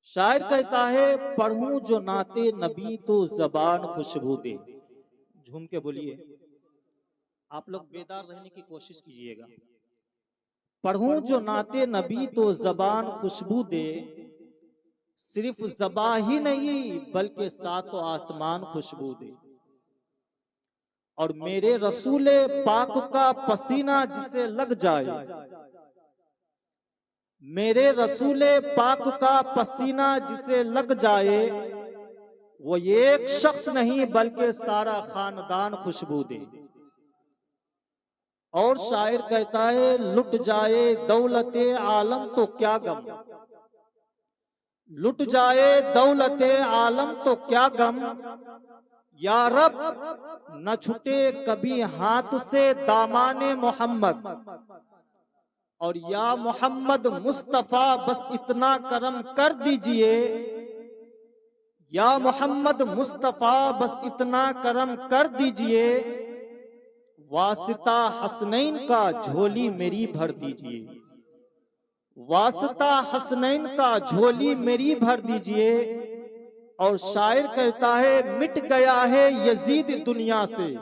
शायर कहता है, पढ़ूं जो नाते नबी तो जबान खुशबू दे। झूम के बोलिए, आप लोग बेदार रहने की कोशिश कीजिएगा। पढ़ूं जो नाते नबी तो जबान खुशबू दे। सिर्फ जबा ही नहीं बल्कि सातों आसमान खुशबू दे। और मेरे रसूले पाक का पसीना जिसे लग जाए, मेरे रसूले पाक का पसीना जिसे लग जाए, वो एक शख्स नहीं बल्कि सारा खानदान खुशबू दे। और शायर कहता है, लुट जाए दौलते आलम तो क्या गम, लुट जाए दौलते आलम तो क्या गम, या रब न छूटे कभी हाथ से दामाने मोहम्मद। और या मोहम्मद मुस्तफा बस इतना करम कर दीजिए, या मोहम्मद मुस्तफा बस इतना करम कर दीजिए, वासिता हसनैन का झोली मेरी भर दीजिए, वासिता हसनैन का झोली मेरी भर दीजिए। और शायर कहता है, मिट गया है यजीद दुनिया से,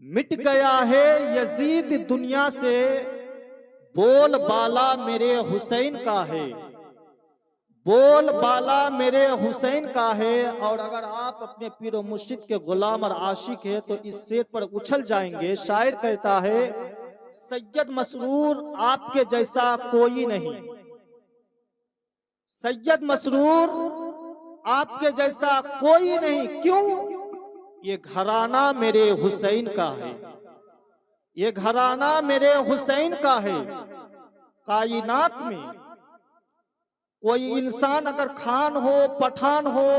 मिट गया है यजीद दुनिया से, बोल बाला मेरे हुसैन का है, बोल बाला मेरे हुसैन का है। और अगर आप अपने पीर मुर्शिद के गुलाम और आशिक है तो इस शेर पर उछल जाएंगे। शायर कहता है, सैयद मसरूर आपके जैसा कोई नहीं, सैयद मसरूर आपके जैसा कोई नहीं। क्यों? ये घराना मेरे हुसैन का है, ये घराना मेरे हुसैन का है। कायनात में कोई इंसान अगर खान हो, पठान हो,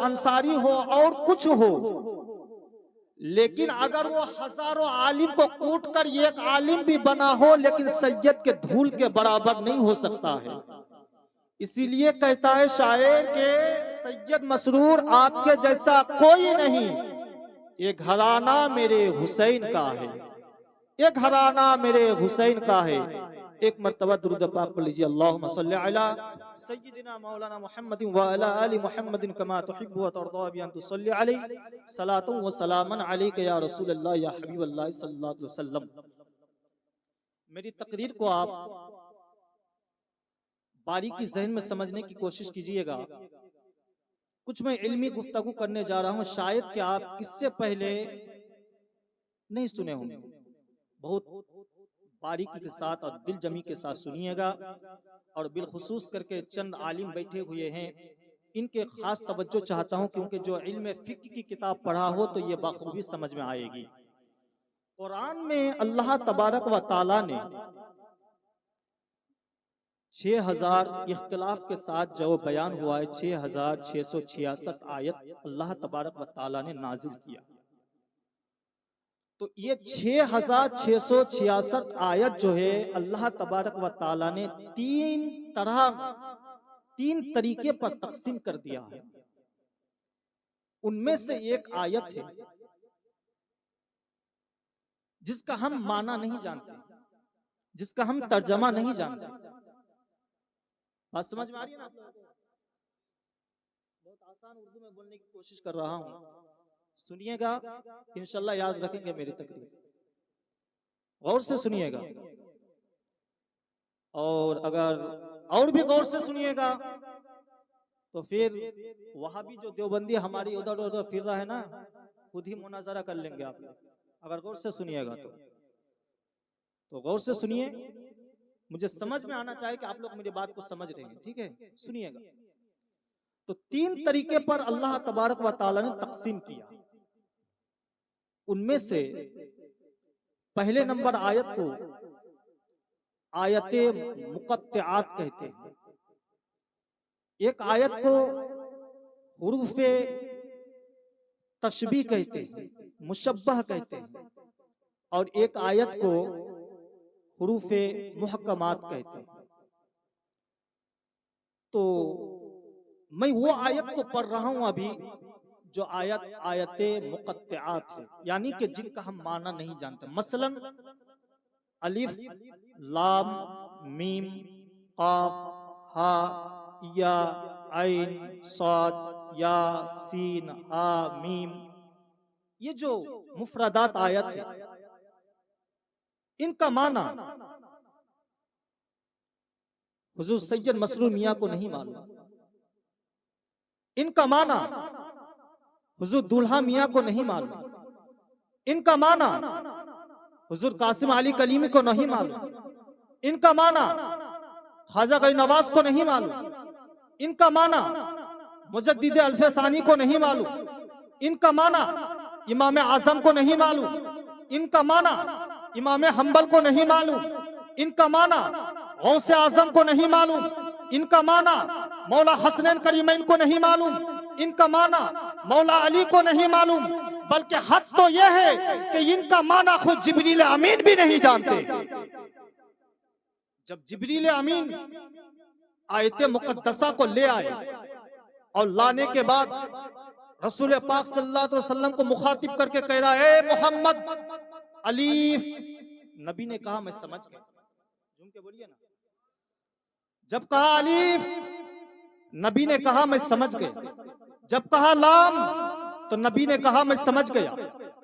अंसारी हो और कुछ हो, लेकिन अगर वो हजारों आलिम को कूट कर एक आलिम भी बना हो, लेकिन सैयद के धूल के बराबर नहीं हो सकता है। इसीलिए कहता है शायर के, सैयद मसरूर आपके जैसा कोई नहीं, ये घराना मेरे हुसैन का है, ये घराना मेरे हुसैन का है। एक मर्तबा दुरूद पाक पढ़ लीजिए, अल्लाहुम्मा सल्ली अला सय्यिदिना मौलाना मुहम्मदिन व अला आलि मुहम्मदिन कमा तुहिब्बु व तर्दा बि अन तुसल्ली अलैहि सलातु व सलामन अलैका या रसूलल्लाह या हबीबल्लाह सल्लल्लाहु अलैहि वसल्लम। मेरी तकरीर को आप बारीकी ज़हन में समझने की कोशिश कीजिएगा। कुछ मैं इल्मी गुफ्तगू करने जा रहा हूँ, शायद कि आप इससे पहले नहीं सुने होंगे। बहुत बारीकी के साथ और दिल जमी के साथ सुनिएगा। और बिलखुसूस करके चंद आलिम बैठे हुए हैं, इनके खास तवज्जो चाहता हूं, क्योंकि जो इल्म फिक्र की किताब पढ़ा हो तो ये बाखूबी समझ में आएगी। कुरान में अल्लाह तबारक व ताला ने 6000 इख्तिलाफ के साथ जो बयान हुआ है, 6666 आयत अल्लाह तबारक व ताला ने नाजिल किया। तो ये 6666 आयत जो है अल्लाह तबारक व ताला ने तीन तरीके पर तकसीम कर दिया है। उनमें से एक आयत है जिसका हम माना नहीं जानते, जिसका हम तर्जमा नहीं जानते। बात समझ में आ रही है ना आप लोगों को? बहुत आसान उर्दू में बोलने की कोशिश कर रहा हूं, सुनिएगा, इंशाल्लाह याद रखेंगे मेरी तकरीर। गौर से सुनिएगा, और अगर और भी गौर से सुनिएगा तो फिर वहां भी जो देवबंदी हमारी उधर उधर फिर रहा है ना, खुद ही मुनाजरा कर लेंगे आप लोग, अगर गौर से सुनिएगा तो गौर से सुनिए। मुझे समझ में आना चाहिए कि आप लोग मेरी बात को समझ रहे हैं, ठीक है? सुनिएगा। तो तीन तरीके पर अल्लाह तबारक व ताला ने तकसीम किया। उनमें से पहले नंबर आयत को आयते मुक़त्तिआत कहते हैं। एक आयत को हुरूफे तशबीह कहते हैं, मुशब्बह कहते हैं, और एक आयत को हुरूफे मुहक्कमात कहते हैं। तो मैं वो आयत को पढ़ रहा हूं अभी जो आयते मुक़त्तिआत है, यानी कि जिनका हम माना नहीं जानते। मसलन अलिफ, लाम, मीम, काफ, हा, या आइन साद या सीन हा मीम, ये जो मुफरदात आयत है इनका माना हुजूर सैयद मसरूर मियाँ को नहीं मालूम, इनका माना हुजूर दुल्हा मियाँ को नहीं मालूम, इनका माना हुजूर कासिम अली कलीमी को नहीं मालूम, इनका माना ख्वाजा गई नवाज को नहीं मालूम, इनका माना मुजद्दिद अल्फे सानी को नहीं मालूम, इनका माना इमाम आजम को नहीं मालूम, इनका माना इमाम हम्बल को नहीं मालूम, इनका माना गौसे आजम को नहीं मालूम, इनका माना मौला हसनैन करीमैन को नहीं मालूम, इनका माना मौला अली को नहीं मालूम, बल्कि हद तो यह है कि इनका माना खुद जिब्रील अमीन भी नहीं जानते। जब जिब्रील अमीन आयत मुकद्दसा को ले आए और लाने के बाद रसूल पाक सल्लल्लाहु अलैहि वसल्लम को मुखातिब करके कह रहा है मोहम्मद अलीफ, नबी ने कहा मैं समझ गया, झूम के बोलिए ना, जब कहा अलीफ नबी ने कहा मैं समझ गया, जब कहा लाम तो नबी ने कहा मैं समझ गया,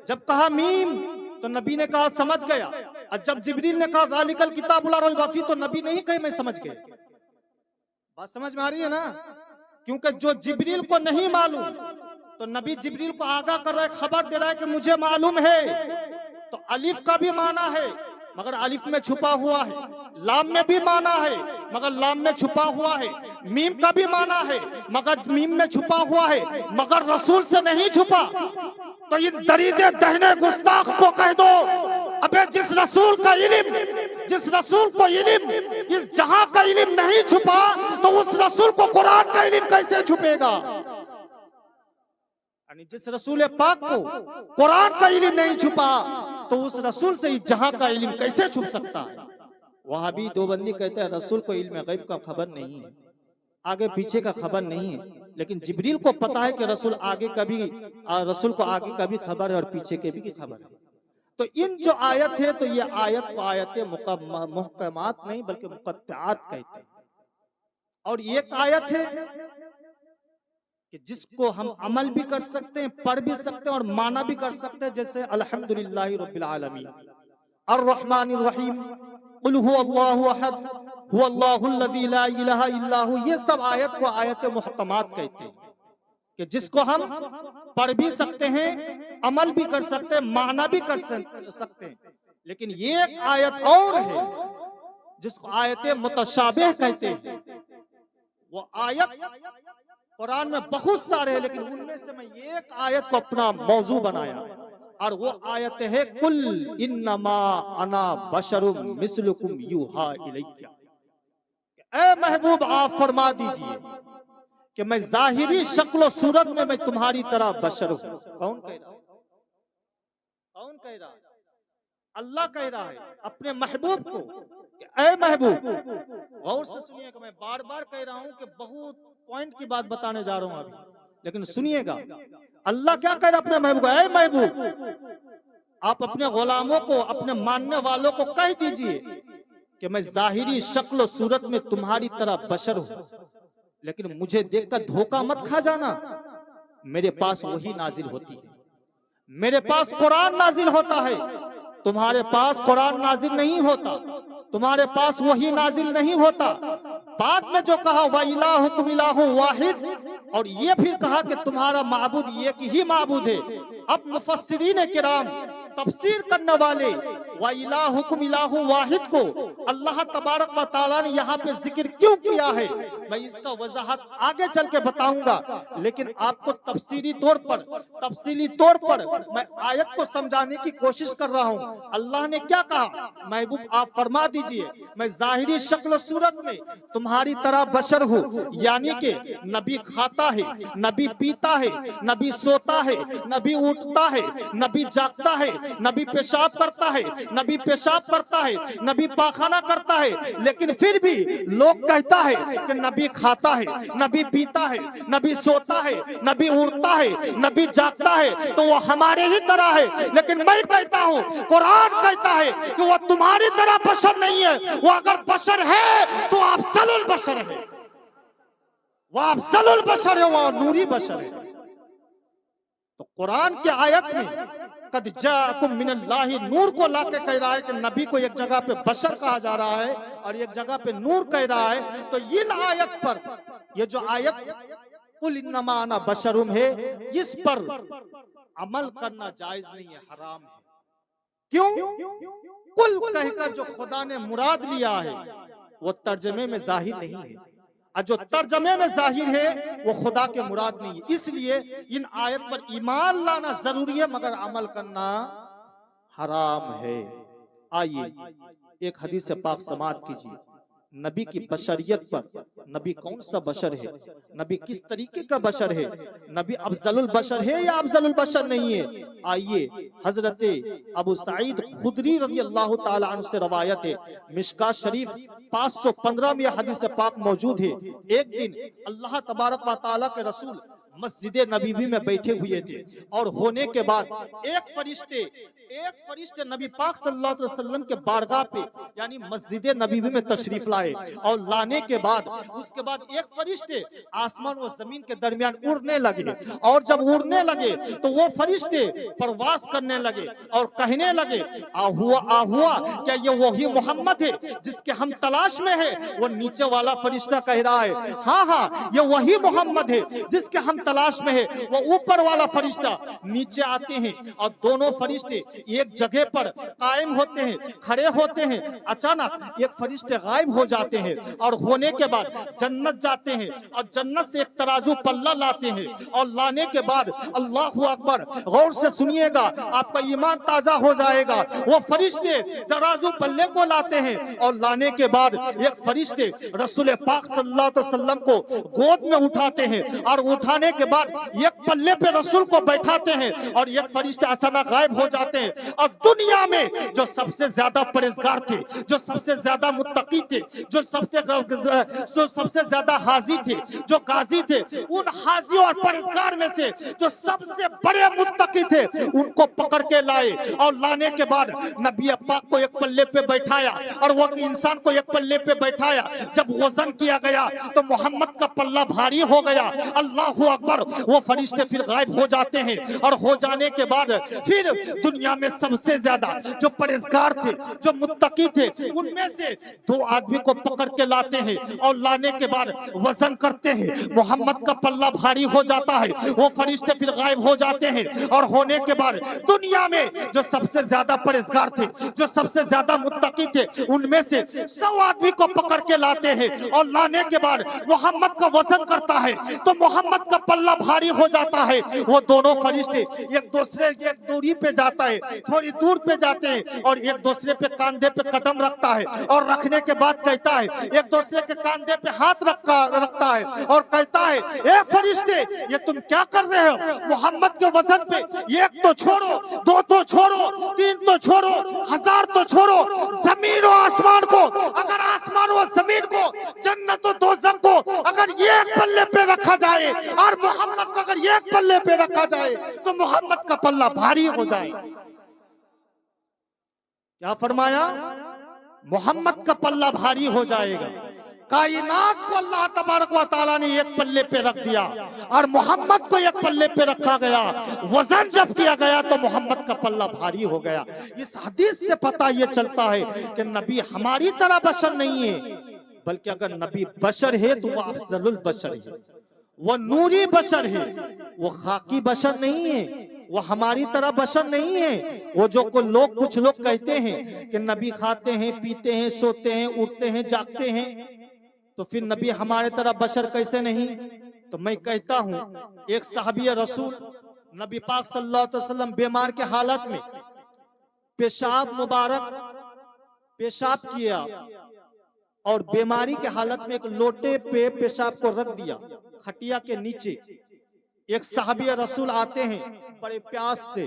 जब कहा मीम तो नबी ने कहा समझ गया, और जब जिब्रील ने कहा ज़ालिकल किताबुल ला रैब फीह तो नबी नहीं कहे मैं समझ गया। बात समझ में आ रही है ना? क्योंकि जो जिब्रील को नहीं मालूम तो नबी जिब्रील को आगाह कर रहा है, खबर दे रहा है कि मुझे मालूम है। तो अलिफ का भी माना है मगर अलिफ में छुपा हुआ है, लाम में भी माना है मगर लाम में छुपा हुआ है, मीम का भी माना है मगर मीम में छुपा हुआ है, मगर रसूल से नहीं छुपा। तो इन दरीदे दहने गुस्ताख को कह दो, अबे जिस रसूल का इल्म, जिस रसूल को इल्म इस जहां का इल्म नहीं छुपा तो उस रसूल को कुरान का इल्म कैसे छुपेगा? यानी जिस रसूल पाक को कुरान का इल्म नहीं छुपा तो उस रसूल से इस जहां का इल्म कैसे छुप सकता है? वहां भी देवबंदी कहते हैं रसूल को इल्म गैब का खबर नहीं है, आगे पीछे का खबर नहीं है, लेकिन जिब्रील को पता है कि रसूल रसूल को आगे का भी खबर है और पीछे के भी की खबर है। तो इन जो आयत है तो ये आयत को आयत मुहकमात नहीं बल्कि मुक़त्तआत कहते हैं। और एक आयत है कि जिसको हम अमल भी कर सकते हैं, पढ़ भी सकते हैं और माना भी कर सकते हैं, जैसे अल्हम्दुलिल्लाहि रब्बिल आलमीन अर्रहमानिर रहीम कुल हुवल्लाहु अहद हुवल्लाहुल्लज़ी ला इलाहा इल्ला हु, ये सब आयत को आयत मुहकमात कहते हैं कि जिसको हम पढ़ भी सकते हैं, अमल भी कर सकते हैं, माना भी कर सकते हैं। लेकिन ये एक आयत और है जिसको आयत मुतशाबिह कहते हैं। वो आयत कुरान में बहुत सारे हैं लेकिन उनमें से मैं एक आयत को अपना मौजू बनाया और वो आयत है कुल इन्नमा अना बशरुम मिस्लुकुम यूहा इलैया। ऐ महबूब आप फरमा दीजिए कि मैं जाहिरी शक्ल सूरत में मैं तुम्हारी तरह बशर हूं। कौन कह रहा है? कौन कह रहा है? अल्लाह कह रहा है अपने महबूब को कि ऐ महबूब, गौर से सुनिएगा, मैं बार बार कह रहा हूं कि बहुत पॉइंट की बात बताने जा रहा हूं अभी, लेकिन सुनिएगा अल्लाह क्या कह रहा है अपने महबूब को, ऐ महबूब आप अपने गुलामों को, अपने मानने वालों को कह दीजिए कि मैं जाहिरी शक्ल सूरत में तुम्हारी तरह बशर हूं, लेकिन मुझे देखकर धोखा मत खा जाना। मेरे पास वही नाजिल होती है, मेरे पास कुरान नाजिल होता है, तुम्हारे पास कुरान नाजिल नहीं होता, तुम्हारे पास वही नाजिल नहीं होता। बाद में जो कहा व इलाहुकुम इलाहु वाहिद, और ये फिर कहा कि तुम्हारा माबूद एक ही माबूद है। अब मुफस्सिरीन किराम तफसीर करने वाले व इलाहुकुम इलाहु वाहिद को अल्लाह तबारक व तआला ने यहाँ पे जिक्र क्यों किया है, मैं इसका वजाहत आगे चल के बताऊंगा, लेकिन आपको तफसीली तौर पर मैं आयत को समझाने की कोशिश कर रहा हूँ। अल्लाह ने क्या कहा, महबूब आप फरमा दीजिए मैं जाहिरी शक्ल सूरत में तुम्हारी तरह बशर हूँ, यानी कि नबी खाता है, नबी पीता है, नबी सोता है, नबी उठता है, नबी जागता है, नबी पेशाब करता है, नबी पेशाब करता है, नबी पाखाना करता है, लेकिन फिर भी लोग कहता है कि नबी खाता है, नबी पीता है, नबी सोता है, नबी उड़ता है, नबी जागता है, तो वो हमारे ही तरह है। लेकिन मैं कहता हूँ, कुरान कहता है कि वो तुम्हारी तरह बशर नहीं है, वो अगर बशर है तो अफजलुल बशर है। वह अफजलुल बशर है, वह नूरी बशर है। तो कुरान के आयत में कद जाकुम मिनल्लाहि नूर को लाके कह रहा है कि नबी को एक जगह पे बशर कहा जा रहा है और एक जगह पे नूर कह रहा है। तो इन आयत पर, ये जो आयत कुल इन्नमा अना बशरुम है, इस पर अमल करना जायज नहीं है, हराम है। क्यों? कुल कहकर जो खुदा ने मुराद लिया है वो तर्जमे में जाहिर नहीं है, और जो तर्जमे में जाहिर है वो खुदा के मुराद नहीं है। इसलिए इन आयत पर ईमान लाना जरूरी है, मगर अमल करना हराम है। आइए एक हदीस पाक समाअत कीजिए नबी की बशरियत पर। नबी कौन सा बशर है, नबी किस तरीके का बशर है, नबी अफजलुल बशर है या अफजलुल बशर नहीं है। आइए हजरत अबू सईद खुदरी रज़ी अल्लाह ताला अन्हु से रवायत है, मिशकात शरीफ 515 में हदीस पाक मौजूद है। एक दिन अल्लाह तबारक व तआला के रसूल मस्जिद नबी में बैठे हुए थे और होने के बाद एक फरिश्ते नबी पाक सल्लल्लाहु अलैहि वसल्लम के बारगाह पे यानी मस्जिद नबी में तशरीफ लाए, और लाने के बाद उसके बाद एक फरिश्ते आसमान और जमीन के दरमियान उड़ने लगे, और जब उड़ने लगे तो वो फरिश्ते प्रवास करने लगे और कहने लगे आहुआ क्या ये वही मोहम्मद है जिसके हम तलाश में है। वो नीचे वाला फरिश्ता कह रहा है हाँ ये वही मोहम्मद है जिसके हम तलाश में है। वो ऊपर वाला फरिश्ता नीचे आते हैं और दोनों फरिश्ते एक जगह पर कायम होते हैं, खड़े होते हैं। अचानक एक फरिश्ते गायब हो जाते हैं और होने के बाद जन्नत जाते हैं और जन्नत से एक तराजू पल्ला लाते हैं, और लाने के बाद अल्लाहु अकबर, गौर से सुनिएगा आपका ईमान ताजा हो जाएगा। वो फरिश्ते तराजू पल्ले को लाते हैं और लाने के बाद एक फरिश्ते रसूल पाक सल्लल्लाहु अलैहि वसल्लम को गोद में उठाते हैं, और उठाने के बाद एक पल्ले पे रसूल को बैठाते हैं और एक फरिश्ते अचानक गायब हो जाते हैं। और दुनिया में जो सबसे ज्यादा परहेजगार थे, जो सबसे ज्यादा मुत्तकी थे, जो सबसे ज्यादा हाजी थे, जो गाजी थे, उन हाजी और परहेजगार में से जो सबसे बड़े मुत्तकी थे उनको पकड़ के लाए, और लाने के बाद नबी पाक को एक पल्ले पे बैठाया और वो इंसान को एक पल्ले पे बैठाया। जब वजन किया गया तो मोहम्मद का पल्ला भारी हो गया। अल्लाहु अकबर, वो फरिश्ते फिर गायब हो जाते हैं, और हो जाने के बाद फिर दुनिया में सबसे ज्यादा जो परहेजगार थे, जो मुत्तकी थे, उनमें से दो आदमी को पकड़ के लाते हैं और लाने के बाद वजन करते हैं। मोहम्मद का पल्ला भारी हो जाता है, वो फरिश्ते फिर गायब हो जाते हैं, और होने के बाद दुनिया में जो सबसे ज्यादा परहेजगार थे, जो सबसे ज्यादा मुत्तकी थे, उनमें से 100 आदमी को पकड़ के लाते हैं, और लाने के बाद मोहम्मद का वजन करता है तो मोहम्मद का पल्ला भारी हो जाता है। वो दोनों फरिश्ते एक दूसरे की एक दूरी पे जाता है, थोड़ी दूर पे जाते हैं, और एक दूसरे पे कंधे पे कदम रखता है, और रखने के बाद कहता है, एक दूसरे के कंधे पे हाथ रखता है और कहता है ए फरिश्ते ये तुम क्या कर रहे हो? मोहम्मद के वजन पे एक तो छोड़ो, दो तो छोड़ो, तीन तो छोड़ो, 1000 तो छोड़ो, जमीन और आसमान को, अगर आसमान और जमीन को, जन्नत और दोज़ख को अगर एक पल्ले पे रखा जाए और मोहम्मद को अगर एक पल्ले पे रखा जाए तो मोहम्मद का पल्ला भारी हो जाए। क्या फरमाया? मोहम्मद का पल्ला भारी हो जाएगा। कायनात को अल्लाह तबारक व तआला ने एक पल्ले पे रख दिया और मोहम्मद को एक पल्ले पे रखा गया। वजन जब किया गया तो मोहम्मद का पल्ला भारी हो गया। इस हदीस से पता ये चलता है कि नबी हमारी तरह बशर नहीं है, बल्कि अगर नबी बशर है तो वह अफजलुल बशर है, वह नूरी बशर है, वो खाकी बशर नहीं है, वो हमारी तरह बशर नहीं है। वो जो कुछ लोग कहते हैं कि नबी खाते हैं, पीते हैं, सोते हैं, उठते हैं, जागते हैं, तो फिर नबी हमारे तरह बशर कैसे नहीं? तो मैं कहता हूं, एक सहाबी रसूल नबी पाक सल्लल्लाहु अलैहि वसल्लम बीमार के हालत में पेशाब किया और बीमारी के हालत में एक लोटे पे पेशाब को रख दिया खटिया के नीचे। एक सहाबी रसूल आते हैं बड़े प्यास से,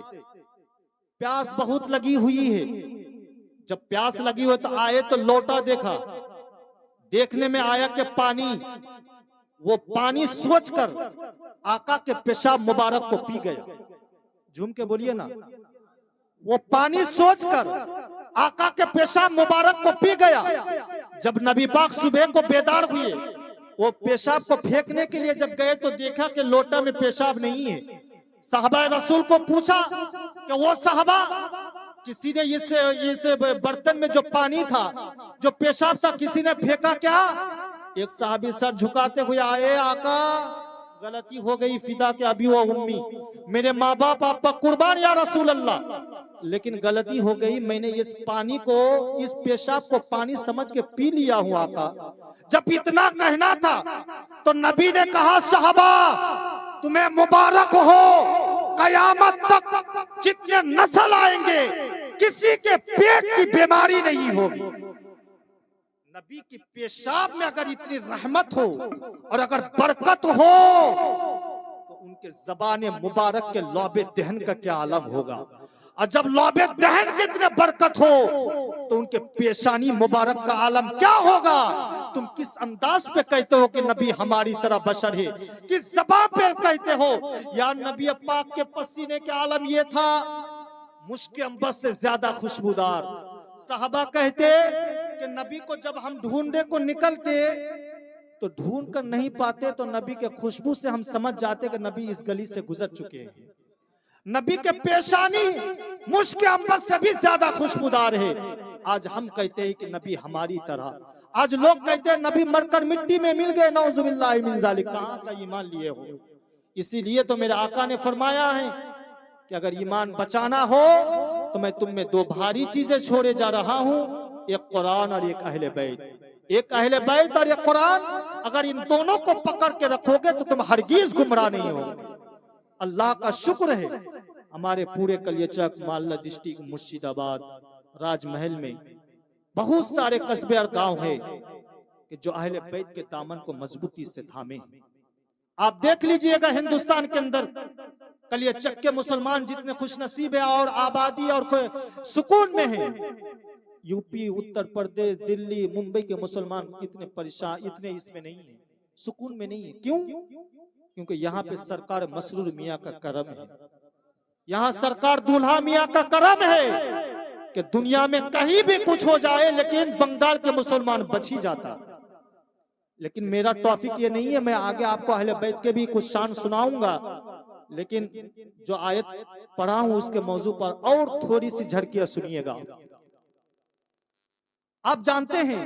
प्यास बहुत लगी हुई है। जब प्यास लगी हो तो आए तो लोटा देखा, देखने में आया कि पानी, वो पानी सोचकर आका के पेशाब मुबारक को पी गया। झूम के बोलिए ना, वो पानी सोचकर आका के पेशाब मुबारक को पी गया। जब नबी पाक सुबह को बेदार हुए, वो पेशाब को फेंकने के लिए जब गए तो देखा कि लोटा में पेशाब नहीं है। साहबा रसूल को पूछा कि वो साहबा, किसी ने इस बर्तन में जो पानी था, जो पेशाब था, किसी ने फेंका क्या? एक साहबी सर झुकाते हुए आए, आका गलती हो गई, फिदा के अभी वो उम्मी, मेरे माँ बाप आप पर कुर्बान या रसूल अल्लाह, लेकिन गलती हो गई, मैंने इस पानी को, इस पेशाब को पानी समझ के पी लिया हूँ आका। जब इतना कहना था तो नबी ने कहा, साहबा तुम्हें मुबारक हो, कयामत तक जितने नस्ल आएंगे किसी के पेट की बीमारी नहीं होगी। नबी की पेशाब में अगर इतनी रहमत हो और अगर बरकत हो तो उनके ज़बान मुबारक के लौबे दहन का क्या आलम होगा। और जब लौबे दहन की इतने बरकत हो तो उनके पेशानी मुबारक का आलम क्या होगा। तुम किस अंदाज पे कहते हो कि नबी हमारी तरह बशर है, किस ज़बान पे कहते हो। या नबी पाक के पसीने के आलम ये था, मुश्क अंबर से ज्यादा खुशबूदार। साहबा कहते कि नबी को जब हम ढूंढने को निकलते तो ढूंढ कर नहीं पाते, तो नबी के खुशबू से हम समझ जाते कि नबी इस गली से गुजर चुके हैं। नबी के पेशानी मुश्क अंबर से भी ज्यादा खुशबूदार है। आज हम कहते हैं कि नबी हमारी तरह, आज लोग कहते हैं नबी मरकर मिट्टी में मिल गए, नऊजुबिल्लाहि मिन ज़ालिक। कहां का ईमान लिए हो। इसीलिए तो मेरे आका ने फरमाया है कि अगर ईमान बचाना हो तो मैं तुम में दो भारी चीजें छोड़े जा रहा हूं, एक कुरान और एक अहले बैत। एक अहले बैत और एक कुरान, अगर इन दोनों को पकड़ के रखोगे तो तुम हरगिज गुमराह नहीं होगे। अल्लाह का शुक्र है हमारे पूरे कलियचक, मालदा डिस्ट्रिक्ट, मुर्शिदाबाद, राजमहल में बहुत सारे कस्बे और गांव है कि जो अहले बैत के दामन को मजबूती से थामे। आप देख लीजिएगा हिंदुस्तान के अंदर कलियचक के मुसलमान जितने खुशनसीब है और आबादी और सुकून में है, यूपी, उत्तर प्रदेश, दिल्ली, मुंबई के मुसलमान इतने परेशान, इतने इसमें नहीं है, सुकून में नहीं है। क्यों? क्योंकि यहाँ पे सरकार मसरूर मियाँ का करम है। यहाँ सरकार दूल्हा मियाँ का करम है कि दुनिया में कहीं भी कुछ हो जाए लेकिन बंगाल के मुसलमान बच ही जाता। लेकिन मेरा टॉपिक ये नहीं है, मैं आगे आपको अहले बैत के भी कुछ शान सुनाऊंगा, लेकिन जो आयत पढ़ा हूं उसके मौजू पर और थोड़ी सी झड़कियां सुनिएगा। आप जानते हैं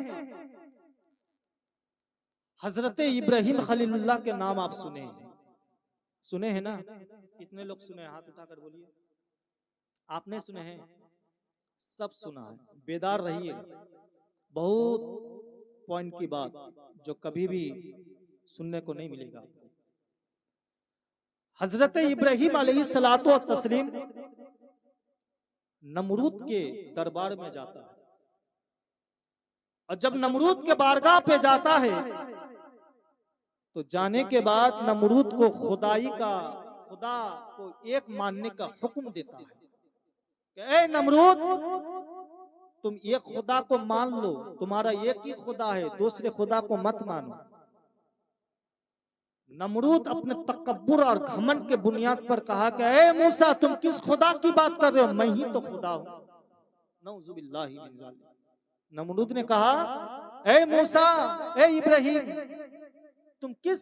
हजरत इब्राहिम खलीलुल्लाह के नाम आप सुने हैं, सुने हैं ना? कितने लोग सुने? हाथ उठाकर बोलिए। आपने सुने हैं? सब सुना है। बेदार रहिए, बहुत पॉइंट की बात जो कभी भी सुनने को नहीं मिलेगा। हजरत इब्राहिम अलैहिस्सलातो व तस्लीम नमरूद के दरबार में जाता है, और जब नमरूद के बारगाह पे जाता है तो जाने के बाद नमरूद को खुदा को एक मानने का हुक्म देता है कि ए नमरूद, तुम एक खुदा को मान लो, तुम्हारा एक ही खुदा है, दूसरे खुदा को मत मानो। नमरूद अपने तकब्बुर और घमंड के बुनियाद पर कहा कि ए मूसा, तुम किस खुदा की बात कर रहे हो, मैं ही तो खुदा हूं। नऊजुबिल्लाहि मिन ज़ालिक। नमरूद ने कहा, ए मूसा, ए इब्राहिम, तुम किस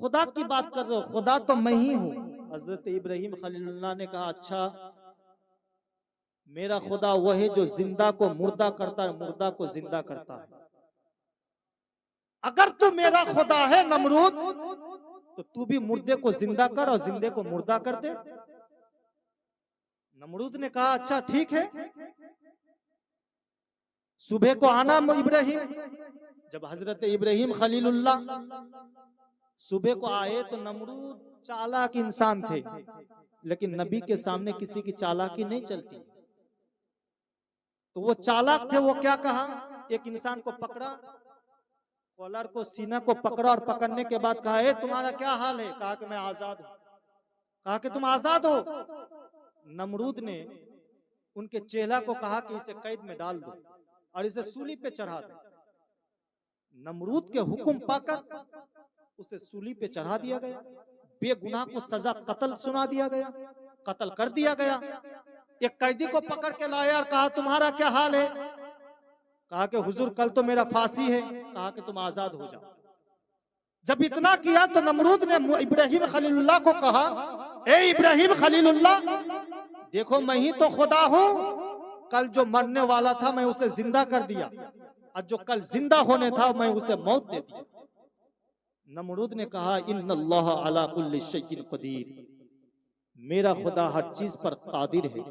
खुदा की बात कर रहे हो, खुदा तो मैं ही हूं। हजरत इब्राहिम खलीलुल्लाह ने कहा, अच्छा, मेरा खुदा वह है जो जिंदा को मुर्दा करता है, मुर्दा को जिंदा करता है। अगर तू मेरा खुदा है नमरूद, तो तू भी मुर्दे को जिंदा कर और जिंदे को मुर्दा कर दे। नमरूद ने कहा, अच्छा ठीक है। सुबह को आना इब्राहिम। जब हजरत इब्राहिम खलीलुल्लाह सुबह को आए तो नमरूद चालाक इंसान थे, लेकिन नबी के सामने किसी की चालाकी नहीं चलती। तो वो चालाक थे, वो क्या कहा, एक इंसान को पकड़ा, कॉलर को, सीना को पकड़ा और पकड़ने के बाद कहा, तुम्हारा क्या हाल है? कहा कि मैं आजाद हूं। कहा कि तुम आजाद हो? नमरूद ने उनके चेला को कहा कि इसे कैद में डाल दो और इसे सूली पे चढ़ा दो। नमरूद के हुक्म पाकर उसे सूली पे चढ़ा दिया गया, बेगुनाह को सजा कत्ल सुना दिया गया, कत्ल कर दिया गया। एक कैदी को पकड़ के लाया और कहा, तुम्हारा क्या हाल है? कहा कि हुजूर, कल तो मेरा फांसी है। कहा कि तुम आजाद हो जाओ। जब इतना किया तो नमरूद ने इब्राहिम खलीलुल्लाह को कहा, ए इब्राहिम खलीलुल्लाह, देखो मैं ही तो खुदा हूं। कल जो मरने वाला था मैं उसे जिंदा कर दिया, और जो कल जिंदा होने था मैं उसे मौत दे दी। नमरूद ने कहा, इन्नल्लाह अला कुल्लि शैइन कदीर, मेरा खुदा हर चीज पर कादिर है,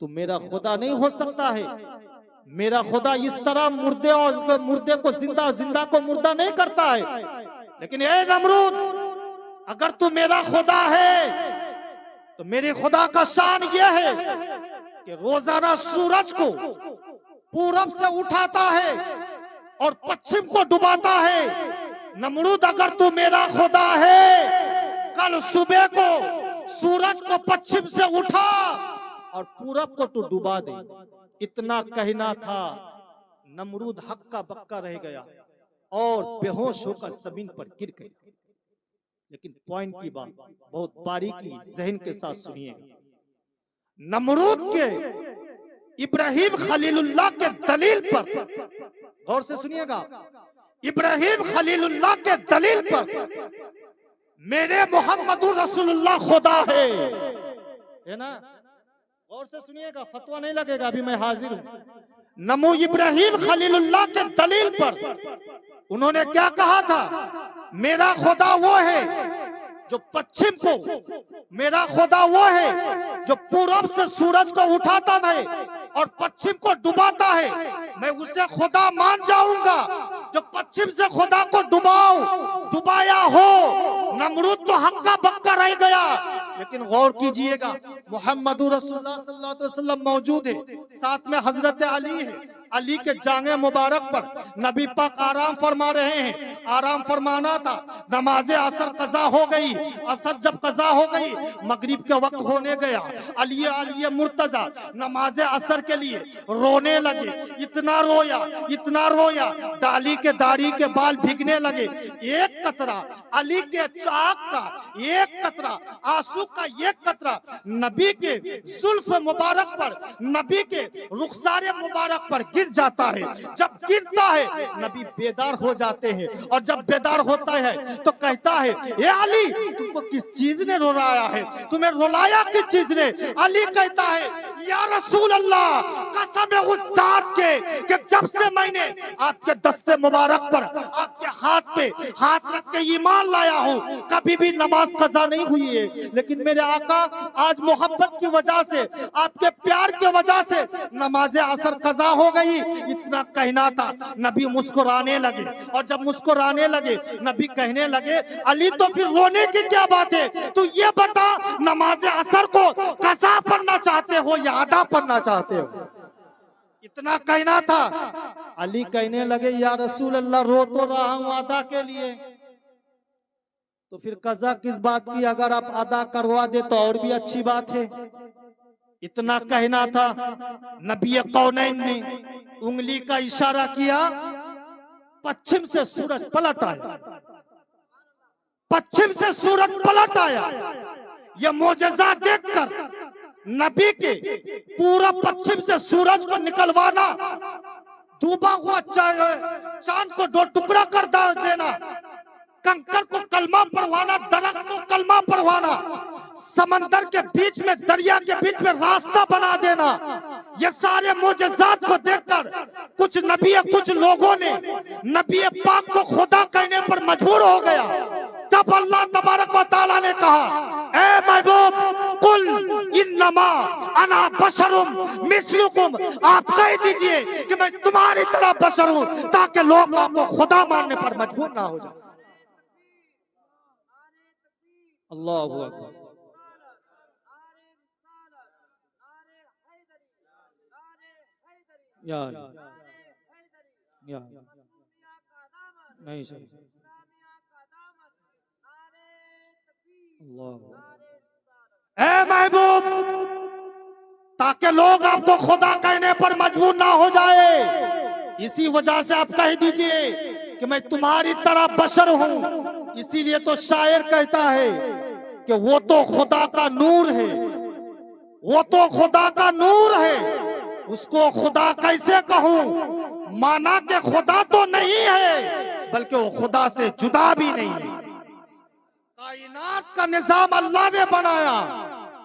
तू मेरा खुदा नहीं हो सकता है। मेरा खुदा इस तरह मुर्दे को जिंदा, जिंदा को मुर्दा नहीं करता है। लेकिन ए नमरूद, अगर तू मेरा खुदा है तो मेरे खुदा का शान यह है कि रोजाना सूरज को पूरब से उठाता है और पश्चिम को डुबाता है। नमरूद, अगर तू मेरा खुदा है, कल सुबह को सूरज को पश्चिम से उठा और पूरब को तू डुबा दे। इतना कहना था, नमरूद हक्का बक्का रह गया और बेहोश होकर जमीन पर गिर गया। लेकिन पॉइंट की बात बहुत बारीकी जहन के साथ सुनिएगा। नमरूद के इब्राहिम खलीलुल्लाह के दलील पर गौर से सुनिएगा। इब्राहिम खलीलुल्लाह के दलील पर मेरे मोहम्मदुर रसूलुल्लाह खुदा है ना। गौर से सुनिएगा, फतवा नहीं लगेगा, अभी मैं हाजिर हूं। नमो इब्राहिम खलीलुल्लाह के दलील पर उन्होंने क्या कहा था, मेरा खुदा वो है जो पश्चिम को, मेरा खुदा वो है जो पूरब से सूरज को उठाता है और पश्चिम को डुबाता है। मैं उसे खुदा मान जाऊंगा जो पश्चिम से खुदा को डुबाया हो। नमरूद तो हक्का बक्का रह गया। लेकिन गौर कीजिएगा, मोहम्मदुर रसूलुल्लाह सल्लल्लाहु अलैहि वसल्लम मौजूद है, साथ में हजरत अली है। अली के जांगे मुबारक पर नबी पाक आराम फरमा रहे हैं। आराम फरमाना था, नमाज असर कज़ा हो गई। असर जब कज़ा हो गई, मगरिब के वक्त होने गया। अली मुर्तजा नमाज असर के लिए रोने लगे। इतना रोया, डाली के दाढ़ी के बाल भीगने लगे। एक कतरा अली के चाक का, एक कतरा आंसू का, एक कतरा नबी के जुल्फ मुबारक पर, नबी के रुखसारे मुबारक पर गिर जाता है। जब गिरता है नबी बेदार हो जाते हैं, और जब बेदार होता है तो कहता है, ए अली, तुमको किस चीज ने रुलाया है, तुम्हें रुलाया किस चीज ने? अली कहता है, या रसूल अल्लाह, कसम है उस जात के कि जब से मैंने आपके दस्ते मुबारक पर, आपके हाथ पे हाथ रख के ईमान लाया हूं, कभी भी नमाज कज़ा नहीं हुई है। लेकिन मेरे आका आज मोहब्बत की वजह से, आपके प्यार की वजह से नमाज असर कज़ा हो गई। इतना कहना था, नबी मुस्कुराने लगे, और जब मुस्कुराने लगे नबी कहने लगे, अली तो फिर रोने की क्या बात है, तू ये बता नमाज असर को कज़ा पढ़ना चाहते हो या अदा पढ़ना चाहते हो? इतना कहना था। अली कहने लगे, या रसूल अल्लाह, रो तो रहा हूं अदा के लिए, तो फिर कज़ा किस बात की? अगर आप अदा करवा दे तो और भी अच्छी बात है। इतना कहना था, नबी कौनैन ने उंगली का इशारा किया, पश्चिम से सूरज पलट आया। पश्चिम से सूरज पलट आया। यह मोजज़ा देखकर नबी के पूरा पश्चिम से सूरज को निकलवाना, डूबा हुआ चांद को दो टुकड़ा कर देना, कंकर को कलमा पढ़वाना, दरख्त को कलमा पढ़वाना, समंदर के बीच में, दरिया के बीच में रास्ता बना देना, ये सारे मोजज़ात को देखकर कुछ लोगों ने नबी पाक को खुदा कहने पर मजबूर हो गया। तब अल्लाह तबारक व तआला ने कहा, ए महबूब, कुल इन्नमा अना बशरुम मिस्लुकुम, आप कह दीजिए कि मैं तुम्हारी तरह बशर हूं, ताकि लोग आपको खुदा मानने पर मजबूर ना हो जाए। अल्लाहु अकबर। यार नहीं सही। ऐ महबूब, ताकि लोग आपको खुदा कहने पर मजबूर ना हो जाए, इसी वजह से आप कह दीजिए कि मैं तुम्हारी तरह बशर हूं। इसीलिए तो शायर कहता है कि वो तो खुदा का नूर है, वो तो खुदा का नूर है, उसको खुदा कैसे कहूं? माना कि खुदा तो नहीं है, बल्कि वो खुदा से जुदा भी नहीं है। कायनात का निजाम अल्लाह ने बनाया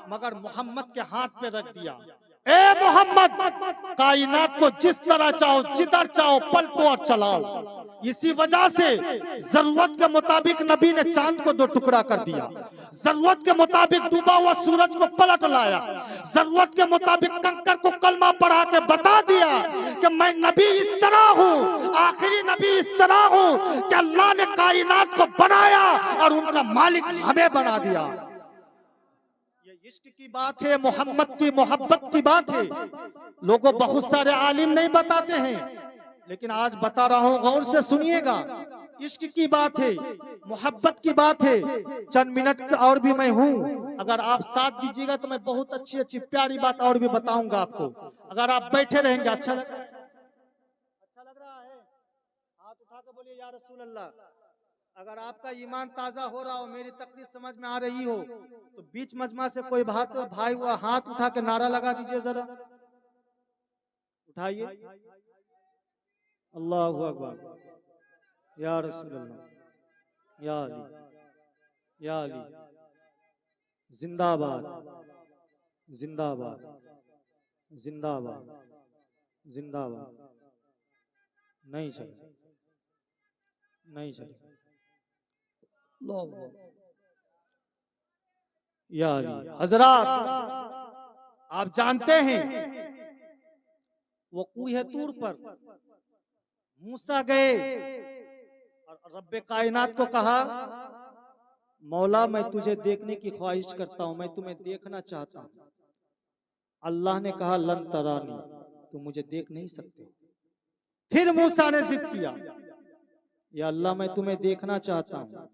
मगर मोहम्मद के हाथ पे रख दिया। ए मोहम्मद, कायनात को जिस तरह चाहो, जिधर चाहो पलटो और चलाओ। इसी वजह से जरूरत के मुताबिक नबी ने चांद को 2 टुकड़ा कर दिया, जरूरत के मुताबिक डूबा हुआ सूरज को पलट लाया, जरूरत के मुताबिक कंकर को कलमा पढ़ा के बता दिया कि मैं नबी इस तरह हूँ, आखिरी नबी इस तरह हूँ कि अल्लाह ने कायनात को बनाया और उनका मालिक हमें बना दिया। ये इश्क की बात है, मोहम्मद की मोहब्बत की बात है। लोगों बहुत सारे आलिम नहीं बताते हैं, लेकिन आज बता रहा हूं, गौर से सुनिएगा। इश्क की बात है, मोहब्बत की बात है। चंद मिनट और भी मैं हूं, अगर आप साथ दीजिएगा तो मैं बहुत अच्छी अच्छी प्यारी बात और भी बताऊंगा आपको। अगर आप बैठे रहेंगे अच्छा लग रहा है? हाथ उठा के बोलिए या रसूल अल्लाह। अगर आपका ईमान ताजा हो रहा हो, मेरी तकरीर समझ में आ रही हो, तो बीच मजमा से कोई भाई हुआ हाथ उठा के नारा लगा दीजिए जरा। उठाइए। अल्लाहु अकबर या रसूल अल्लाह या अली या अली। जिंदाबाद जिंदाबाद जिंदाबाद जिंदाबाद। नहीं चले, नहीं चले। या अली। हजरात, आप जानते हैं वो कूहे तूर पर मूसा गए और रब्बे कायनात को कहा, मौला मैं तुझे देखने की ख्वाहिश करता हूं, मैं तुम्हें देखना चाहता हूं। अल्लाह ने कहा लन तरानी, तुम मुझे देख नहीं सकते। फिर मूसा ने जिद किया, या अल्लाह मैं तुम्हें देखना चाहता हूं।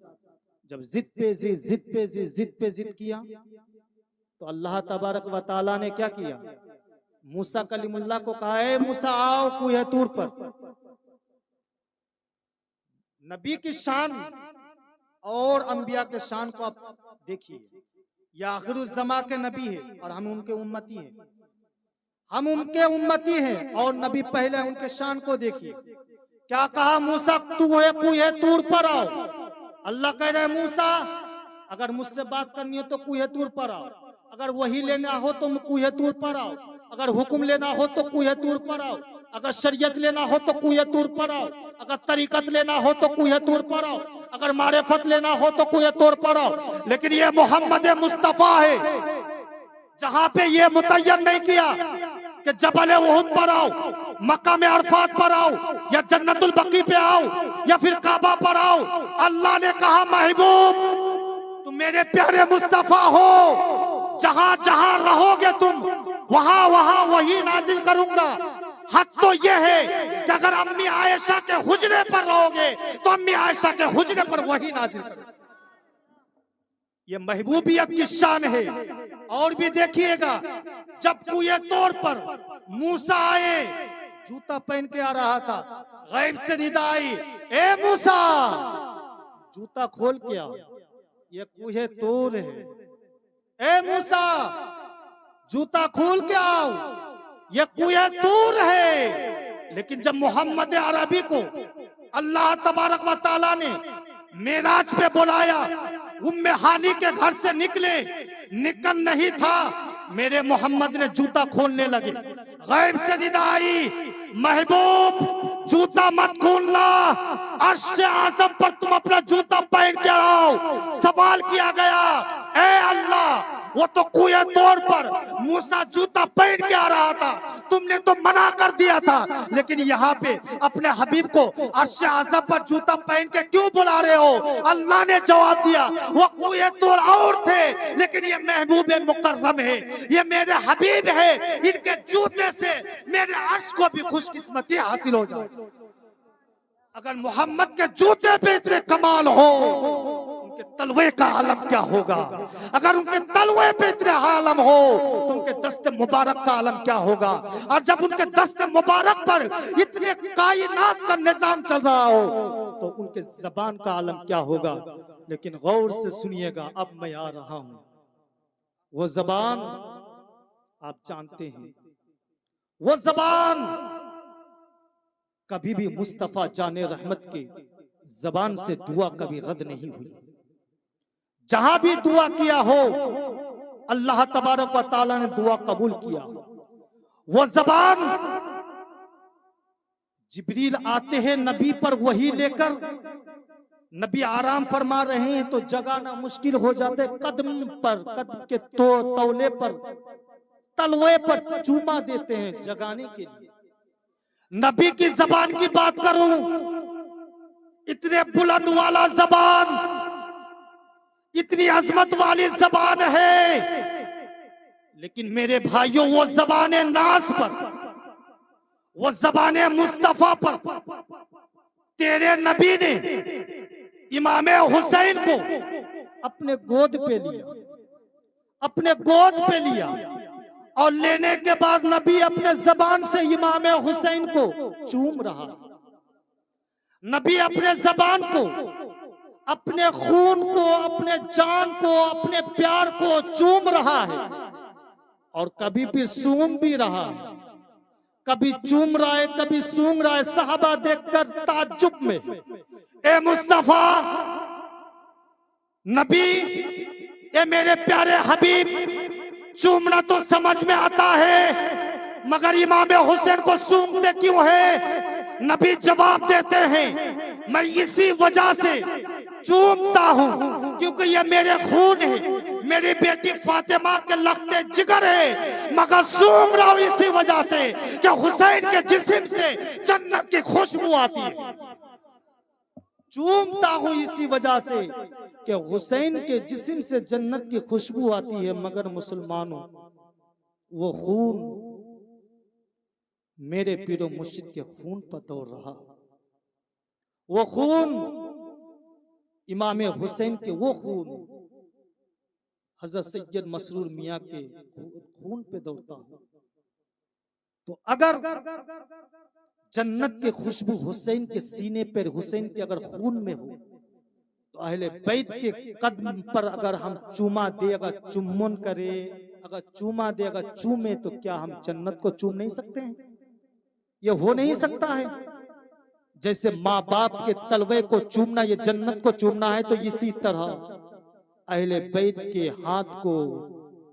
जब जिद पे जिद किया तो अल्लाह तबारक व तआला ने क्या किया, मूसा कलीमुल्लाह को कहा, ए मूसा आओ कूहे तूर पर। नबी की शान और अंबिया के शान को आप देखिए, ये आखिरुज़्ज़मा के नबी है और हम उनके उम्मती हैं, हम उनके उम्मती हैं और नबी पहले, उनके शान को देखिए। क्या कहा, मूसा तू कूहे तूर पर आओ। अल्लाह कह रहे मूसा अगर मुझसे बात करनी हो तो कूहे तूर पर आओ, अगर वही लेना हो तो कूहे तूर पर आओ, अगर हुक्म लेना हो तो कूहे तूर पर आओ, अगर शरीयत लेना हो तो कूहे तूर पर आओ, अगर तरीकत लेना हो तो कूहे तूर पर आओ, अगर मारिफत लेना हो तो कूहे तूर पर आओ। लेकिन ये मोहम्मद मुस्तफा है, जहां पे ये मुतय्यन नहीं किया कि जबल उहुद पर आओ, मक्का में अरफात पर आओ, या जन्नतुल बकी पे आओ, या फिर काबा पर आओ। अल्लाह ने कहा महबूब तुम मेरे प्यारे मुस्तफा हो, जहां जहां रहोगे तुम वहां वहां वही नाजिल करूंगा। हद तो यह है कि अगर अम्मी आयशा के हुजरे पर रहोगे तो अम्मी आयशा के हुजरे पर वही नाजिल करूंगा। ये महबूबियत की शान है। और भी देखिएगा, जब कूए तौर पर मूसा आए, जूता पहन के आ रहा था, गैब से निदा आई, ए मूसा जूता खोल के आओ, ये कूहे तौर है। ए मूसा जूता खोल के आओ, ये कूहे तौर है। लेकिन जब मोहम्मद अरबी को अल्लाह तबारक व तआला ने मेराज पे बुलाया, उम्मे हानी के घर से निकल नहीं था, मेरे मोहम्मद ने जूता खोलने लगे। गैब से निदा आई, महबूब जूता मत खोलना, अर्श से आज़म पर तुम अपना जूता पहन के आओ। सवाल किया गया, ए अल्लाह वो तो कुएं तौर पर मूसा जूता पहन के आ रहा था, तुमने तो मना कर दिया था, लेकिन यहाँ पे अपने हबीब को अर्श से आज़म पर जूता पहन के क्यों बुला रहे हो? अल्लाह ने जवाब दिया, वो कुएं तौर और थे, लेकिन ये महबूब मुकर्रम है, ये मेरे हबीब है, इनके जूते से मेरे अर्श को भी खुशकिस्मती हासिल हो जाए। अगर मोहम्मद के जूते पे इतने कमाल हो, उनके तलवे का आलम क्या होगा? अगर उनके तलवे पे इतने आलम हो तो उनके दस्ते मुबारक का आलम क्या होगा? और जब उनके दस्ते मुबारक पर इतने कायनात का निजाम चल रहा हो तो उनके जबान का आलम क्या होगा? लेकिन गौर से सुनिएगा, अब मैं आ रहा हूं। वो जबान आप जानते हैं, वो जबान कभी भी मुस्तफा जाने रहमत के जबान से दुआ कभी रद्द नहीं हुई। जहां भी दुआ किया हो अल्लाह तबारक व तआला ने दुआ कबूल किया। वो जबान जिब्रील आते हैं नबी पर वही लेकर, नबी आराम फरमा रहे हैं तो जगाना मुश्किल हो जाते, कदम पर, कदम के तौले पर, तलवे पर चूमा देते हैं जगाने के लिए। नबी की जबान की बात करूं, इतने बुलंद वाला जबान, इतनी अजमत वाली जबान है, लेकिन मेरे भाइयों वो जबाने नाज पर, वो जबाने मुस्तफा पर तेरे नबी ने इमाम हुसैन को अपने गोद पे लिया, अपने गोद पे लिया, और लेने के बाद नबी अपने जबान से इमाम हुसैन को चूम रहा। नबी अपने जबान को, अपने खून को, अपने जान को, अपने प्यार को चूम रहा है, और कभी भी सूंघ भी रहा है, कभी चूम रहा है, कभी सूंघ रहा है। सहाबा देखकर ताज्जुब में, ए मुस्तफा, नबी, ए मेरे प्यारे हबीब, चूमना तो समझ में आता है, मगर इमाम हुसैन को सूंघते क्यों है? नबी जवाब देते हैं, मैं इसी वजह से चूमता हूं क्योंकि ये मेरे खून है, मेरी बेटी फातिमा के लखते जिगर है, मगर सूंघ रहा हूं इसी वजह से कि हुसैन के जिस्म से जन्नत की खुशबू आती है। चूमता हूं इसी वजह से कि हुसैन के जिस्म से जन्नत की खुशबू आती है, मगर मुसलमानों, वो खून मेरे पीरो मुर्शिद के खून पर दौड़ रहा, वो खून इमाम हुसैन के, वो खून हजरत सैयद मसरूर मियाँ के खून पे दौड़ता हूं। तो अगर जन्नत की खुशबू हुसैन के सीने पर, हुसैन के अगर खून में हो, तो अहले बैत के कदम पर अगर हम चूमा दे, अगर चुम्बन करे, अगर चूमा दे, अगर चूमे, तो क्या हम जन्नत को चूम नहीं सकते हैं? ये हो नहीं सकता है। जैसे माँ बाप के तलवे को चूमना ये जन्नत को चूमना है, तो इसी तरह अहले बैत के हाथ को,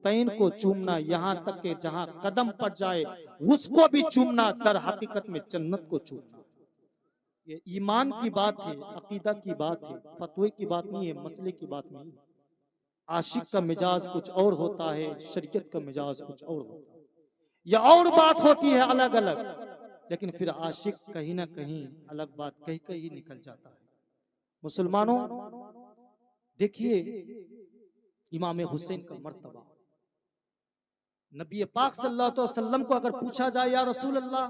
पैन को चूमना, यहाँ तक के जहां कदम पर जाए उसको भी चूमना, दर हकीकत में जन्नत को चूमना। ये ईमान की बात है, अकीदा की बात है, फतवे की बात नहीं है, मसले की बात नहीं है। आशिक का मिजाज कुछ और होता है, शरीयत का मिजाज कुछ और होता है, यह और बात होती है अलग अलग, लेकिन फिर आशिक कहीं ना कहीं अलग बात कहीं कहीं निकल जाता है। मुसलमानों, देखिए इमाम हुसैन का मर्तबा, नबी पाक सल्लल्लाहु अलैहि वसल्लम को अगर पूछा जाए, या रसूल अल्लाह,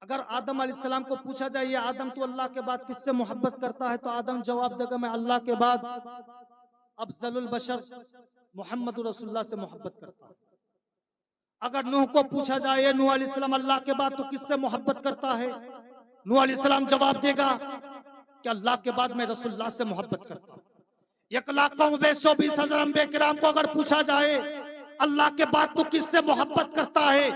अगर आदम अलैहिस्सलाम को पूछा जाए, ये आदम तो अल्लाह के बाद किससे मोहब्बत करता है, तो आदम जवाब देगा, मैं अल्लाह के बाद अफजलुल बशर मोहम्मद रसूलुल्लाह से मोहब्बत करता हूं। अगर नूह को पूछा जाए, नूह अलैहिस्सलाम अल्लाह के बाद तो किससे मोहब्बत करता है, नूह अलैहिस्सलाम जवाब देगा कि अल्लाह के बाद मैं रसूलुल्लाह से मोहब्बत करता हूं। 1,20,000 अंबिया किराम को अगर पूछा जाए अल्लाह के बाद तो किससे मोहब्बत करता है,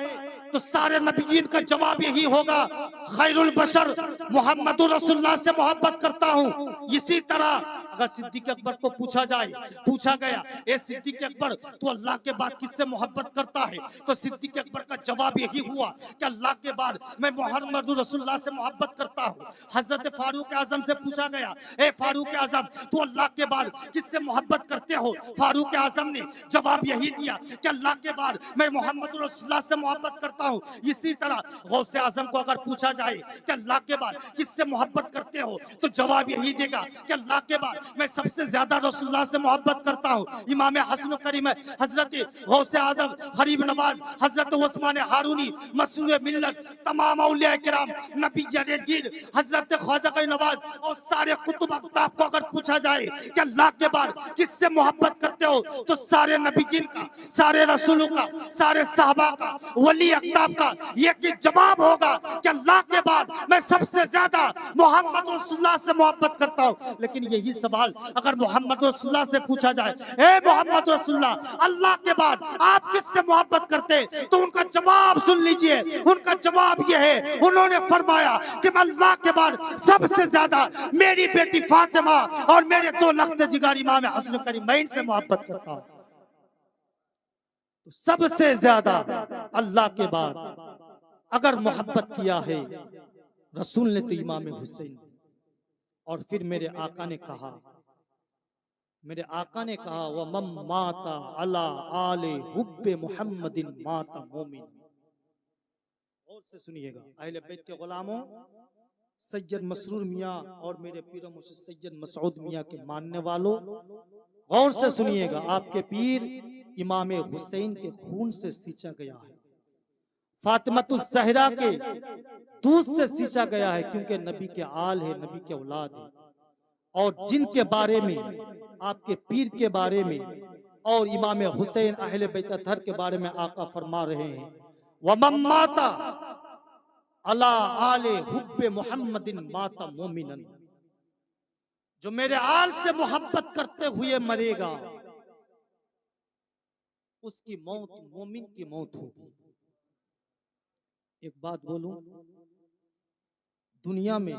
तो सारे नबीयीन का जवाब यही होगा, खैरुल बशर मोहम्मद रसूलुल्लाह से मोहब्बत करता हूं। इसी तरह अगर सिद्दीक अकबर को पूछा गया, ए सिद्दीक अकबर तू अल्लाह के बाद किससे मोहब्बत करता है, तो सिद्दीक अकबर का जवाब यही हुआ कि अल्लाह के बाद मैं मोहम्मद रसूलुल्लाह से मोहब्बत करता हूं। हजरत फारूक आजम से पूछा गया, ए फारूक आजम तू अल्लाह के बाद किससे मोहब्बत करते हो, फारूक आजम ने जवाब यही दिया कि अल्लाह के बाद मैं मोहम्मद रसूलुल्लाह से मोहब्बत करता हूं। इसी तरह गौसे आजम को अगर पूछा जाए कि अल्लाह के बाद किससे मोहब्बत करते हो, तो जवाब यही देगा कि अल्लाह के बाद मैं सबसे ज्यादा रसूलुल्लाह से मोहब्बत करता हूं। इमाम हसन करीम हजरत गौसे आजम, गरीब नवाज, हजरत उस्मान हारूनी, मसूद मिल्लत, तमाम औलिया किराम, नबी दीन, हजरत ख्वाजा नवाज और सारे कुतुब अख्ताब को अगर पूछा जाए कि अल्लाह के बाद किससे मोहब्बत करते हो, तो सारे नबीयीन का, सारे रसूलों का, सारे साहबा का, वली अख्ताब का एक ही जवाब होगा कि अल्लाह के बाद मैं सबसे ज्यादा मोहम्मद रसूलुल्लाह से मोहब्बत करता हूँ। लेकिन यही सवाल अगर मोहम्मद रसूलुल्लाह से पूछा जाए, ए मोहम्मद रसूलुल्लाह अल्लाह के बाद आप किससे मोहब्बत करते, तो उनका जवाब सुन लीजिए। उनका जवाब यह है, उन्होंने फरमाया कि मैं अल्लाह के बाद सबसे ज्यादा मेरी बेटी फातिमा और मेरे 2 लख्त जिगार इमाम हसन करीमैन से मोहब्बत करता हूँ। तो सबसे ज्यादा अल्लाह के बाद अगर मोहब्बत किया है रसूल ने तो इमाम हुसैन। और फिर मेरे आका ने कहा, व मम माता अला आले हुब्बे मुहम्मदिन माता मोमिन। और से सुनिएगा अहले बैत के गुलामों, सैयद मसरूर मियाँ और मेरे पीर मुर्शिद सैयद मसऊद मियाँ के मानने वालों, गौर से सुनिएगा। आपके पीर इमाम हुसैन के खून से सींचा गया है, फातिमतुज़ ज़हरा के दूध से सींचा गया है, क्योंकि नबी के आल है, नबी के औलाद है। और जिनके बारे में, आपके पीर के बारे में और इमाम हुसैन अहले बैत अतहर के बारे में आका फरमा रहे हैं, व मम्माता अला आले हुब्बे मुहम्मदिन माता मोमिनन। जो मेरे आल से मोहब्बत करते हुए मरेगा उसकी मौत मोमिन की मौत होगी। एक बात बोलूं, दुनिया में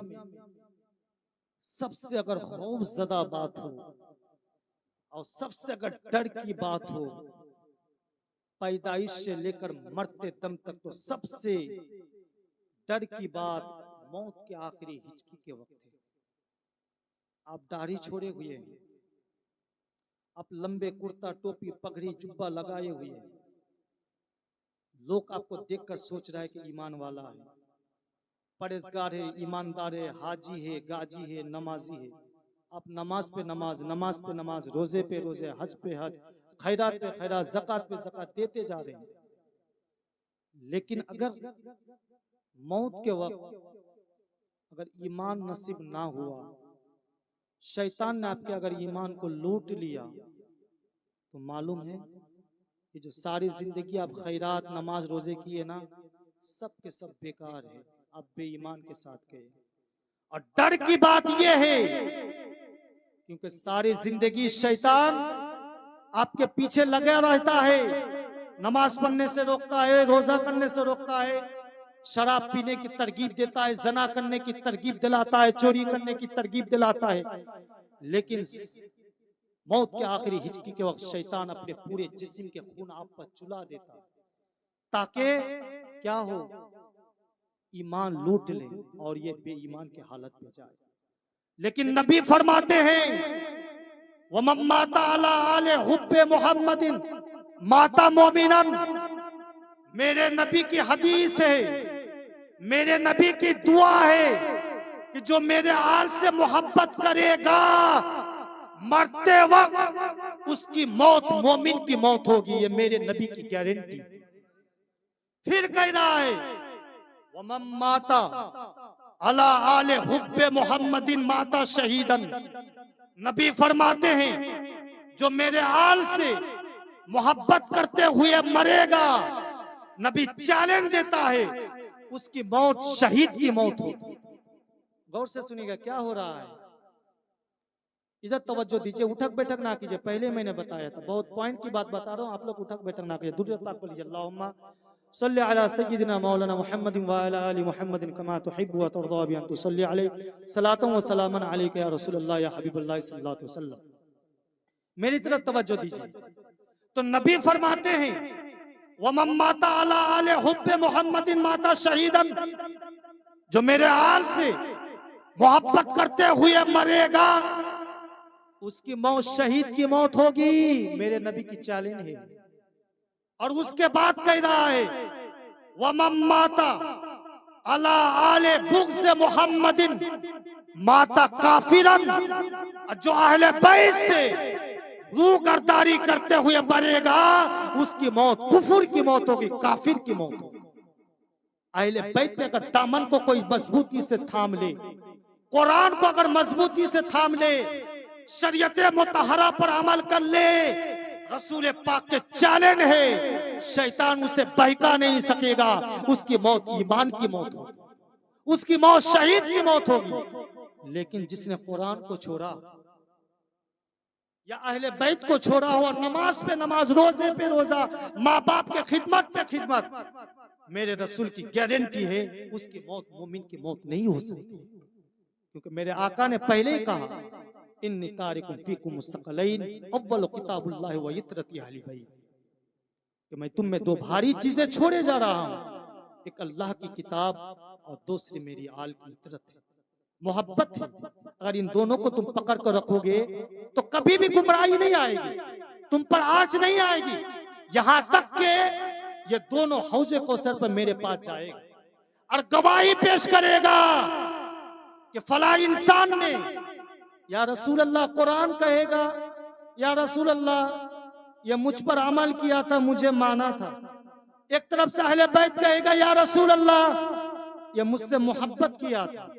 सबसे अगर खौफज़दा बात हो और सबसे अगर डर की बात हो, पैदाइश से लेकर मरते दम तक, तो सबसे डर की बात मौत के आखिरी हिचकी के वक्त है। आप दाढ़ी छोड़े हुए हैं, आप लंबे कुर्ता टोपी पगड़ी जुब्बा लगाए हुए हैं, लोग आपको देखकर सोच रहा है कि ईमान वाला है, परहेजगार है, ईमानदार है, हाजी है, गाजी है, नमाजी है। आप नमाज पे नमाज, नमाज पे नमाज, रोजे पे रोजे, हज पे हज, खैरात पे खैरात, ज़कात पे ज़कात देते जा रहे हैं। लेकिन अगर मौत के वक्त अगर ईमान नसीब ना हुआ, शैतान ने आपके अगर ईमान को लूट लिया, तो मालूम है कि जो सारी जिंदगी आप खैरात नमाज रोजे किए ना, सब के सब बेकार है, आप बेईमान के साथ गए। और डर की बात यह है क्योंकि सारी जिंदगी शैतान आपके पीछे लगा रहता है, नमाज पढ़ने से रोकता है, रोजा करने से रोकता है, शराब पीने की तरगीब देता है, जना करने की तरगीब दिलाता है, चोरी करने की तरगीब दिलाता है। लेकिन मौत के आखिरी हिचकी के वक्त शैतान अपने पूरे जिस्म के खून आप पर चुला देता है, ताकि क्या हो, ईमान लूट ले और ये बेईमान की हालत में जाए। लेकिन नबी फरमाते हैं, व मम्माता अला आले हुब्बे मुहम्मदिन माता मोमिनन। मेरे नबी की हदीस है, मेरे नबी की दुआ है कि जो मेरे आल से मोहब्बत करेगा, मरते वक्त उसकी मौत मोमिन की मौत होगी। ये मेरे नबी की गारंटी। फिर कह रहा है, वमम माता अला आले हुब्बे मुहम्मदिन माता शहीदन। नबी फरमाते हैं, जो मेरे आल से मोहब्बत करते हुए मरेगा, नबी चैलेंज देता है, उसकी मौत शहीद की मौत होगी। गौर से सुनिएगा क्या हो रहा है, इधर तवज्जो दीजिए, उठक बैठक ना कीजिए। पहले मैंने बताया था, बहुत पॉइंट की बात बता रहा हूँ, आप लोग उठक बैठक ना कीजिए। दुरूद पाक पढ़िए, अल्लाहुम्मा सल्ली अला सय्यिदिना मौलाना मुहम्मदिन व अला आलि मुहम्मदिन कमा तुहिब्बु व तर्दा बि अन तुसल्ली अलैहि सलातन व सलामन अलैका या रसूलल्लाह या हबीबल्लाह सल्लल्लाहु अलैहि वसल्लम। मेरी तरफ तवज्जो दीजिए। तो नबी फरमाते हैं, व मम्माता अला आले हुब्बे मुहम्मदिन माता शहीदन। जो मेरे आल से मोहब्बत करते हुए मरेगा, उसकी मौत शहीद की मौत होगी। मेरे नबी की चैलेंज है। और उसके बाद कह रहा है, व मम्माता अला आले बुग़्ज़ मुहम्मदिन माता काफिरन। जो अहले बैत से रूह गर्दारी करते हुए मरेगा, उसकी मौत कुफर की मौत होगी, काफिर की मौत होगी। अहले बैत के दामन को कोई मजबूती से थाम ले, कुरान को अगर मजबूती से थाम ले, शरीयत मुतहरा पर अमल कर ले, रसूल पाक के चैलेंज है, शैतान उसे बहका नहीं सकेगा। उसकी मौत ईमान की मौत होगी। उसकी मौत शहीद की मौत होगी। लेकिन जिसने कुरान को छोड़ा या अहले बैत को छोड़ा हो, नमाज पे नमाज, रोजे पे रोजा, माँ बाप के खिदमत पे खिदमत, मेरे रसूल की गारंटी है उसकी मौत मोमिन की मौत नहीं हो सकती। क्योंकि मेरे आका ने पहले ही कहा, इन्नी तारिकुम फीकुम मुस्तक़लैन अव्वल किताबुल्लाह व इत्रती अहली बैत, कि मैं तुम में दो भारी चीजें छोड़े जा रहा हूं, एक अल्लाह की किताब और दूसरी मेरी आल की इतरत है, मोहब्बत है। अगर इन दोनों को तुम पकड़ कर रखोगे तो कभी भी गुमराही नहीं आएगी, तुम पर आँच नहीं आएगी। यहां तक के ये दोनों हौजे कौसर पर मेरे पास जाएगा और गवाही पेश करेगा कि फला इंसान ने, या रसूल अल्लाह, कुरान कहेगा या रसूल अल्लाह ये मुझ पर अमल किया था, मुझे माना था। एक तरफ से अहले बैत कहेगा या रसूल अल्लाह ये मुझसे मोहब्बत किया था,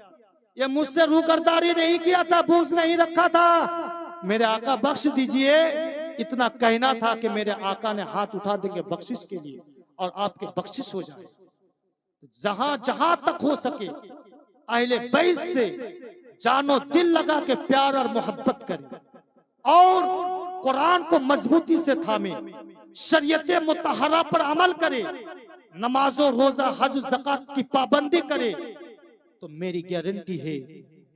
ये मुझसे रूगरदारी नहीं किया था, बोझ नहीं रखा था, मेरे आका बख्श दीजिए। इतना कहना था कि मेरे आका ने हाथ उठा देंगे बख्शिश के लिए और आपके बख्शिश हो जाए। जहां जहां तक हो सके अहले बैत से जानो दिल लगा के प्यार और मोहब्बत करें और कुरान को मजबूती से थामे, शरीयत मुतहरा पर अमल करे, नमाजों रोजा हज ज़कात की पाबंदी करे, तो मेरी गारंटी है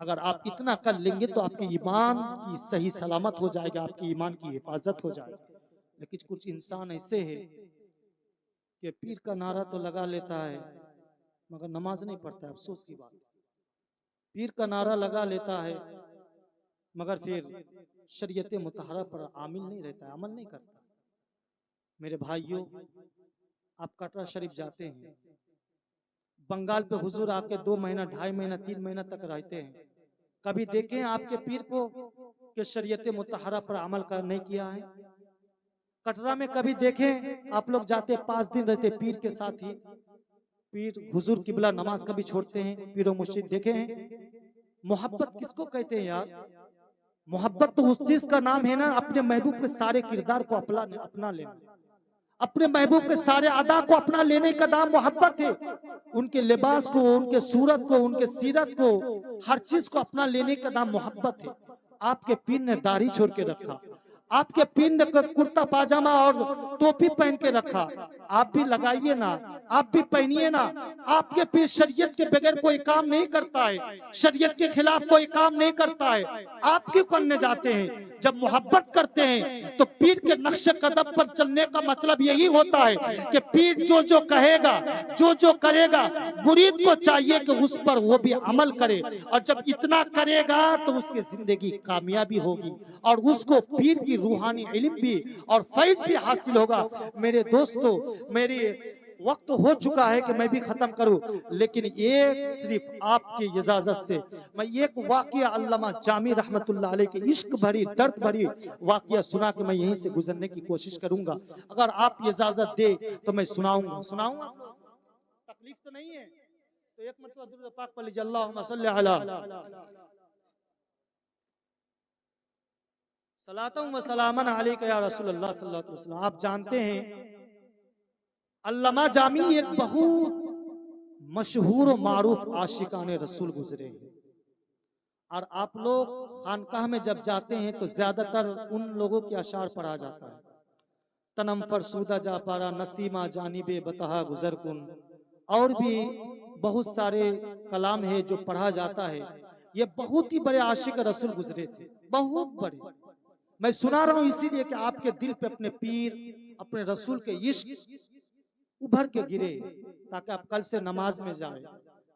अगर आप इतना कर लेंगे तो आपके ईमान की सही सलामत हो जाएगा, आपके ईमान की हिफाजत हो जाएगी। लेकिन कुछ इंसान ऐसे है कि पीर का नारा तो लगा लेता है मगर नमाज नहीं पढ़ता है। अफसोस की बात, पीर का नारा लगा लेता है मगर फिर शरीयत मुतहरा पर आमिल नहीं रहता है, अमल नहीं करता। मेरे भाइयों, आप कटरा शरीफ जाते हैं, बंगाल पे हुजूर आके 2 महीना 2.5 महीना 3 महीना तक रहते हैं, कभी देखें आपके पीर को कि शरीयत मुतहरा पर अमल कर नहीं किया है? कटरा में कभी देखें आप लोग जाते 5 दिन रहते पीर के साथ ही, पीर हुजूर किबला नमाज कभी छोड़ते हैं? पीरों मुर्शिद देखे हैं? मोहब्बत किसको कहते हैं यार? मोहब्बत तो उस चीज का नाम है ना, अपने महबूब के सारे किरदार को अपना लेना, अपने महबूब के सारे अदा को अपना लेने का नाम मोहब्बत है। उनके लिबास को, उनके सूरत को, उनके सीरत को, हर चीज को अपना लेने का नाम मोहब्बत है। आपके पीर ने दाढ़ी छोड़ के रखा, आपके पीर ने कुर्ता पाजामा और टोपी पहन के रखा, आप भी लगाइए ना, आप भी पहनिए ना। आपके पीर शरीयत के बगैर कोई काम नहीं करता है, शरीयत के खिलाफ कोई काम नहीं करता है। आप क्यों करने जाते हैं? जब मोहब्बत करते हैं तो पीर के नक्शे कदम पर चलने का मतलब यही होता है कि पीर जो जो कहेगा, जो जो करेगा, मुरीद को चाहिए कि उस पर वो भी अमल करे, और जब इतना करेगा तो उसकी जिंदगी कामयाबी होगी और उसको पीर की रूहानी इल्म भी और फैज भी हासिल होगा। मेरे दोस्तों, मेरी वक्त हो चुका है कि मैं भी खत्म करूं, लेकिन एक सिर्फ आपकी इजाजत से मैं एक वाकया अल्लामा जामी रहमतुल्लाह अलैह के इश्क भरी, दर्द भरी वाकया सुना के मैं यहीं से गुजरने की कोशिश करूंगा। अगर आप इजाजत दे तो मैं सुनाऊंगा। सुनाऊंगा, तकलीफ तो नहीं है? तो एक मरतबा दुरूद पाक पढ़ लीजिए, अल्लाहुम्मा सल्ली अला सलातम व सलामन अलैका या रसूलल्लाह सल्लल्लाहु अलैहि वसल्लम। आप जानते हैं अल्लामा जामी एक बहुत मशहूर और मारूफ आशिकाने रसूल गुजरे हैं, और आप लोग खानकाह में जब जाते हैं तो ज्यादातर उन लोगों के अशार पढ़ा जाता है। तनम फरसूदा जा पारा नसीमा जानिबे बताहा गुजर कुन, और भी बहुत सारे कलाम है जो पढ़ा जाता है। ये बहुत ही बड़े आशिक रसूल गुजरे थे, बहुत बड़े। मैं सुना रहा हूं इसीलिए कि आपके दिल पे अपने पीर, अपने रसूल के इश्क उभर के गिरे, ताकि आप कल से नमाज में जाए,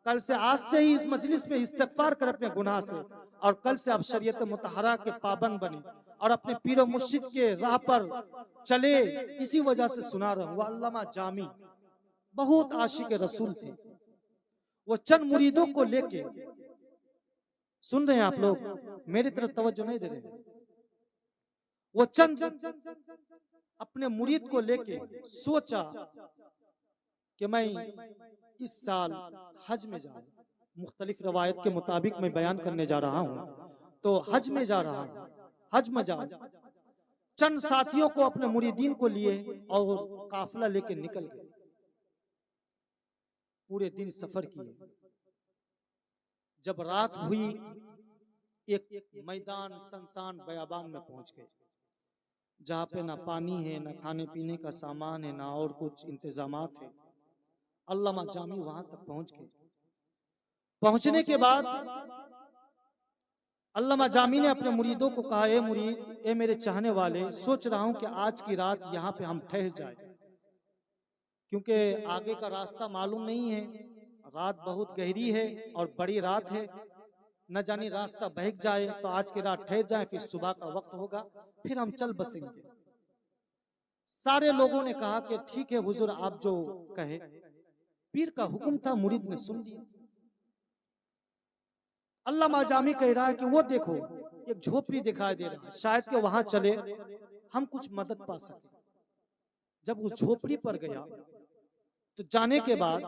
कल से आज से ही इस मजलिस में इस्तिगफार कर अपने गुनाह से, और कल से आप शरीयत मुतहरा के पाबंद बने और अपने पीर मुर्शिद के राह पर चले। इसी वजह से सुना रहा हूँ। अल्लामा जामी बहुत आशिक रसूल थे। वो चंद मुरीदों को लेके, सुन रहे हैं आप लोग, मेरी तरफ तवज्जो नहीं दे रहे, वो चंद अपने मुरीद को लेके सोचा कि मैं इस साल हज में जाऊं। मुख्तलिफ रवायत के मुताबिक मैं बयान करने जा रहा हूं, तो हज में जा रहा हूं, हज में जाऊं। चंद साथियों को, अपने मुरीदीन को लिए और काफिला लेके निकल गए। पूरे दिन सफर किए, जब रात हुई, एक मैदान सुनसान बयाबान में पहुंच गए, जहाँ पे ना पानी है, ना खाने पीने का सामान है, ना और कुछ इंतजामात है। अल्लामा जामी वहां तक पहुंच गए। पहुंचने के बाद अल्लामा जामी ने अपने मुरीदों को कहा, ए मुरीद, ए मेरे चाहने वाले, सोच रहा हूं कि आज की रात यहाँ पे हम ठहर जाए, क्योंकि आगे का रास्ता मालूम नहीं है, रात बहुत गहरी है और बड़ी रात है, न जाने रास्ता बहक जाए, तो आज की रात ठहर जाए, फिर सुबह का वक्त होगा, फिर हम चल बसेंगे। सारे लोगों ने कहा कि ठीक है हुजूर, आप जो कहे। पीर का हुक्म था, मुरीद ने सुन लिया। अल्लामा जामी कह रहा है कि वो देखो, एक झोपड़ी दिखाई दे रहा है, शायद कि वहां चले हम कुछ मदद पा सके। जब उस झोपड़ी पर गया तो जाने के बाद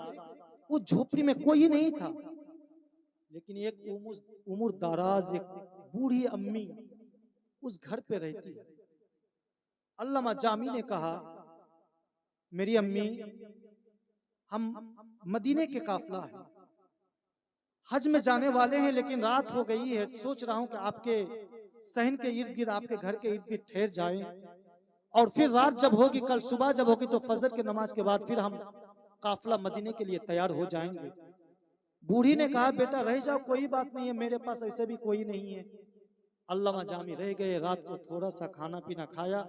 उस झोपड़ी में कोई नहीं था, लेकिन एक उम्र दराज एक बूढ़ी अम्मी उस घर पे रहती है। अल्लामा जामी ने कहा, मेरी अम्मी, हम मदीने के काफिला है, हज में जाने वाले हैं, लेकिन रात हो गई है, सोच रहा हूं कि आपके सहन के इर्द गिर्द, आपके घर के इर्द गिर्द ठहर जाए, और फिर रात जब होगी, कल सुबह जब होगी, तो फजर की नमाज के बाद फिर हम काफिला मदीने के लिए तैयार हो जाएंगे। बूढ़ी ने कहा, बेटा रह जाओ, कोई बात नहीं है, मेरे पास ऐसे भी कोई नहीं है। अल्लामा जामी रह गए। रात को थोड़ा सा खाना पीना खाया।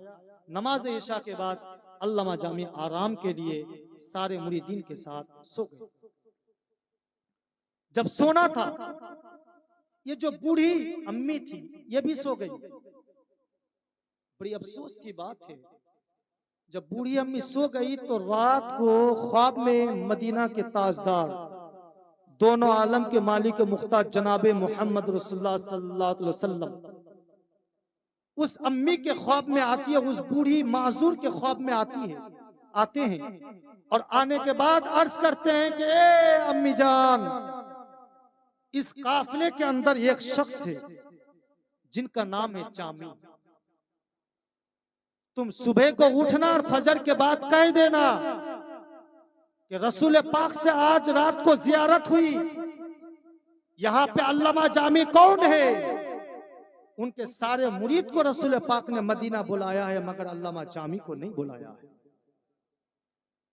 नमाज इशा के बाद अल्लामा जामी आराम के लिए सारे मुरीदीन के साथ सो गए। जब सोना था, ये जो बूढ़ी अम्मी थी, ये भी सो गई। बड़ी अफसोस की बात है, जब बूढ़ी अम्मी सो गई तो रात को ख्वाब में मदीना के ताजदार, दोनों आलम के मालिक मुख्तार जनाबे मोहम्मद रसूलुल्लाह सल्लल्लाहु अलैहि वसल्लम उस अम्मी के ख्वाब में आती है, उस बूढ़ी माजूर के ख्वाब में आते हैं, और आने के बाद अर्ज करते हैं कि ए अम्मी जान, इस काफिले के अंदर एक शख्स है जिनका नाम है जामी। तुम सुबह को उठना और फजर के बाद कह देना कि रसूल पाक से आज रात को जियारत हुई, यहाँ पे अल्लामा जामी कौन है। उनके सारे मुरीद को रसूल पाक ने मदीना बुलाया है, मगर अल्लामा जामी को नहीं बुलाया है।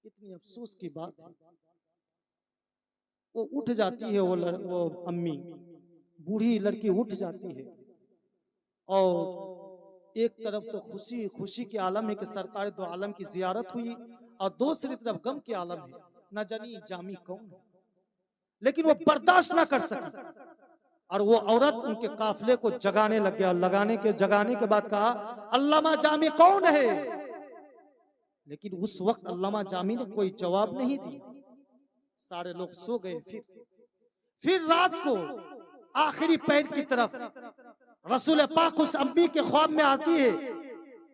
इतनी अफसोस की बात है। वो उठ जाती है, वो अम्मी, बूढ़ी लड़की उठ जाती है, और एक तरफ तो खुशी खुशी के आलम है कि सरकार दो आलम की जियारत हुई, और दूसरी तरफ गम के आलम है, न जानी जामी कौन है। लेकिन वो बर्दाश्त ना कर सकी, और वो औरत उनके काफिले को जगाने लग गया। जगाने के बाद कहा, अल्लामा जामी कौन है। लेकिन उस वक्त अल्लामा जामी ने कोई जवाब नहीं दिया। सारे लोग सो गए। फिर रात को आखिरी पैर की तरफ रसूल पाक उस अम्मी के ख्वाब में आती है,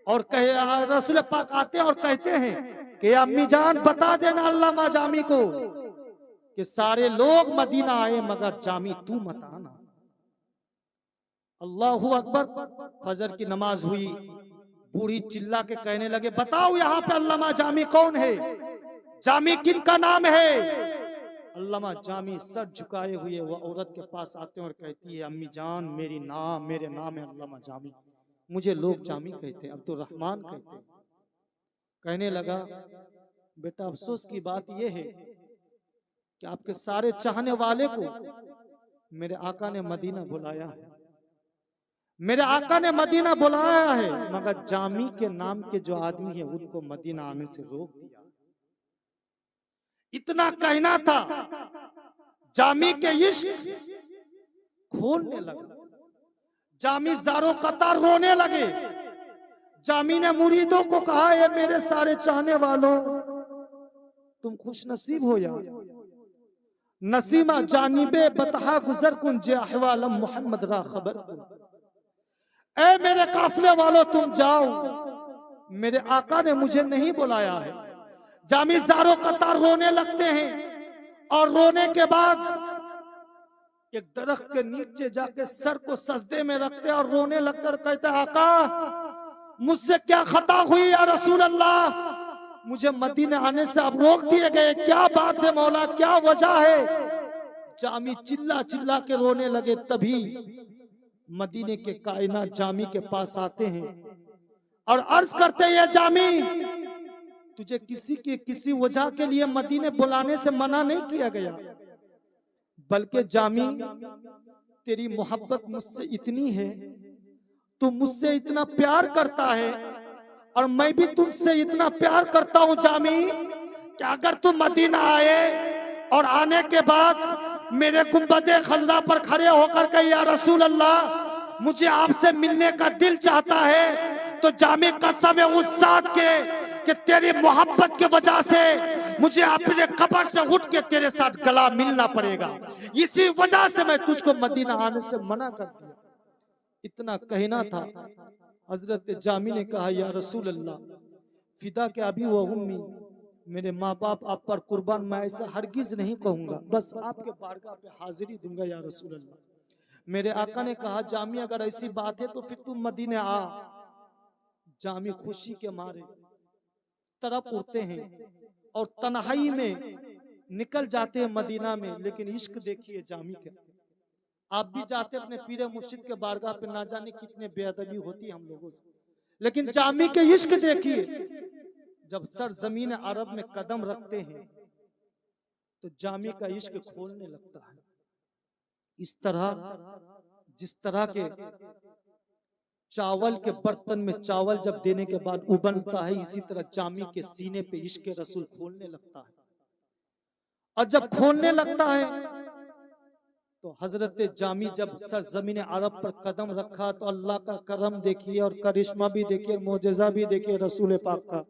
और रसूल पाक आते हैं और कहते हैं कि अम्मी जान, बता देना अल्लामा जामी को कि सारे लोग मदीना आए, मगर जामी तू मत आना। अल्लाहू अकबर। फजर की नमाज हुई। बूढ़ी चिल्ला के कहने लगे, बताओ यहाँ पे अल्लामा जामी कौन है, जामी किन का नाम है। अल्लामा जामी सर झुकाए हुए वो औरत के पास आते हैं और कहती है, अम्मी जान, मेरे नाम है अल्लामा जामी, मुझे लोग जामी कहते हैं, अब्दुल रहमान कहते हैं। कहने लगा, बेटा अफसोस की बात यह है कि आपके सारे चाहने वाले को मेरे आका ने मदीना बुलाया है, मेरे आका ने मदीना बुलाया है, मगर जामी के नाम के जो आदमी है उनको मदीना आने से रोक दिया। इतना कहना था, जामी के इश्क खोलने लगा। जामी ज़ारो कतार रोने लगे। जामी ने मुरीदों को कहा, ये मेरे सारे चाहने वालों, तुम खुश नसीब हो यार। नसीमा जानिबे बतहा गुजर कुन जे अहवालम मोहम्मद रा खबर। ऐ मेरे काफिले वालों, तुम जाओ, मेरे आका ने मुझे नहीं बुलाया है। जामी ज़ारो कतार रोने लगते हैं, और रोने के बाद एक दरख्त के नीचे जाके सर को सजदे में रखते और रोने लगते और कहते, आका मुझसे क्या खता हुई या रसूल अल्लाह, मुझे मदीने आने से अब रोक दिए गए, क्या बात है मौला, क्या वजह है। जामी चिल्ला चिल्ला के रोने लगे। तभी मदीने के कायनात जामी के पास आते हैं और अर्ज करते हैं, जामी तुझे किसी वजह के लिए मदीने बुलाने से मना नहीं किया गया, बल्कि जामी तेरी मोहब्बत मुझसे इतनी है, तू मुझसे इतना प्यार करता है और मैं भी तुझसे इतना प्यार करता हूं जामी कि अगर तू मदीना आए और आने के बाद मेरे गुंबदे खजरा पर खड़े होकर के या रसूल अल्लाह मुझे आपसे मिलने का दिल चाहता है, तो जामी कसम है उस जात के कि तेरी मोहब्बत की वजह से मुझे अपने कब्र से उठ के तेरे साथ गला मिलना पड़ेगा, इसी वजह से मैं तुझको मदीना आने से मना कर दिया। इतना कहना था। हजरत जामी ने कहा, या रसूल अल्लाह फिदा के अभी हुआ उम्मी, मेरे माँ बाप आप पर कुर्बान, मैं ऐसा हरगिज नहीं कहूंगा, बस आपके बारगाह पे हाजिरी दूंगा या रसूल अल्लाह। मेरे आका ने कहा, जामी अगर ऐसी बात है तो फिर तुम मदीने आ। जामी खुशी के मारे तरफ उठते हैं और तन्हाई में निकल जाते हैं मदीना में। लेकिन इश्क देखिए जामी के, आप भी जाते अपने पीरे मुर्शिद के बारगाह पे, ना जाने कितने बेअदबी होती है हम लोगों से, लेकिन जामी के इश्क देखिए। जब सर जमीन अरब में कदम रखते हैं तो जामी का इश्क खोलने लगता है। इस तरह जिस तरह के चावल के बर्तन में चावल जब देने के बाद उबलता है, इसी तरह जामी के सीने पे इश्क रसूल खोलने लगता है। और जब खोलने लगता है तो हजरत जामी जब सरजमीन अरब पर कदम रखा तो अल्लाह का करम देखिए और करिश्मा भी देखिए, मोजज़ा भी देखिए रसूल पाक का,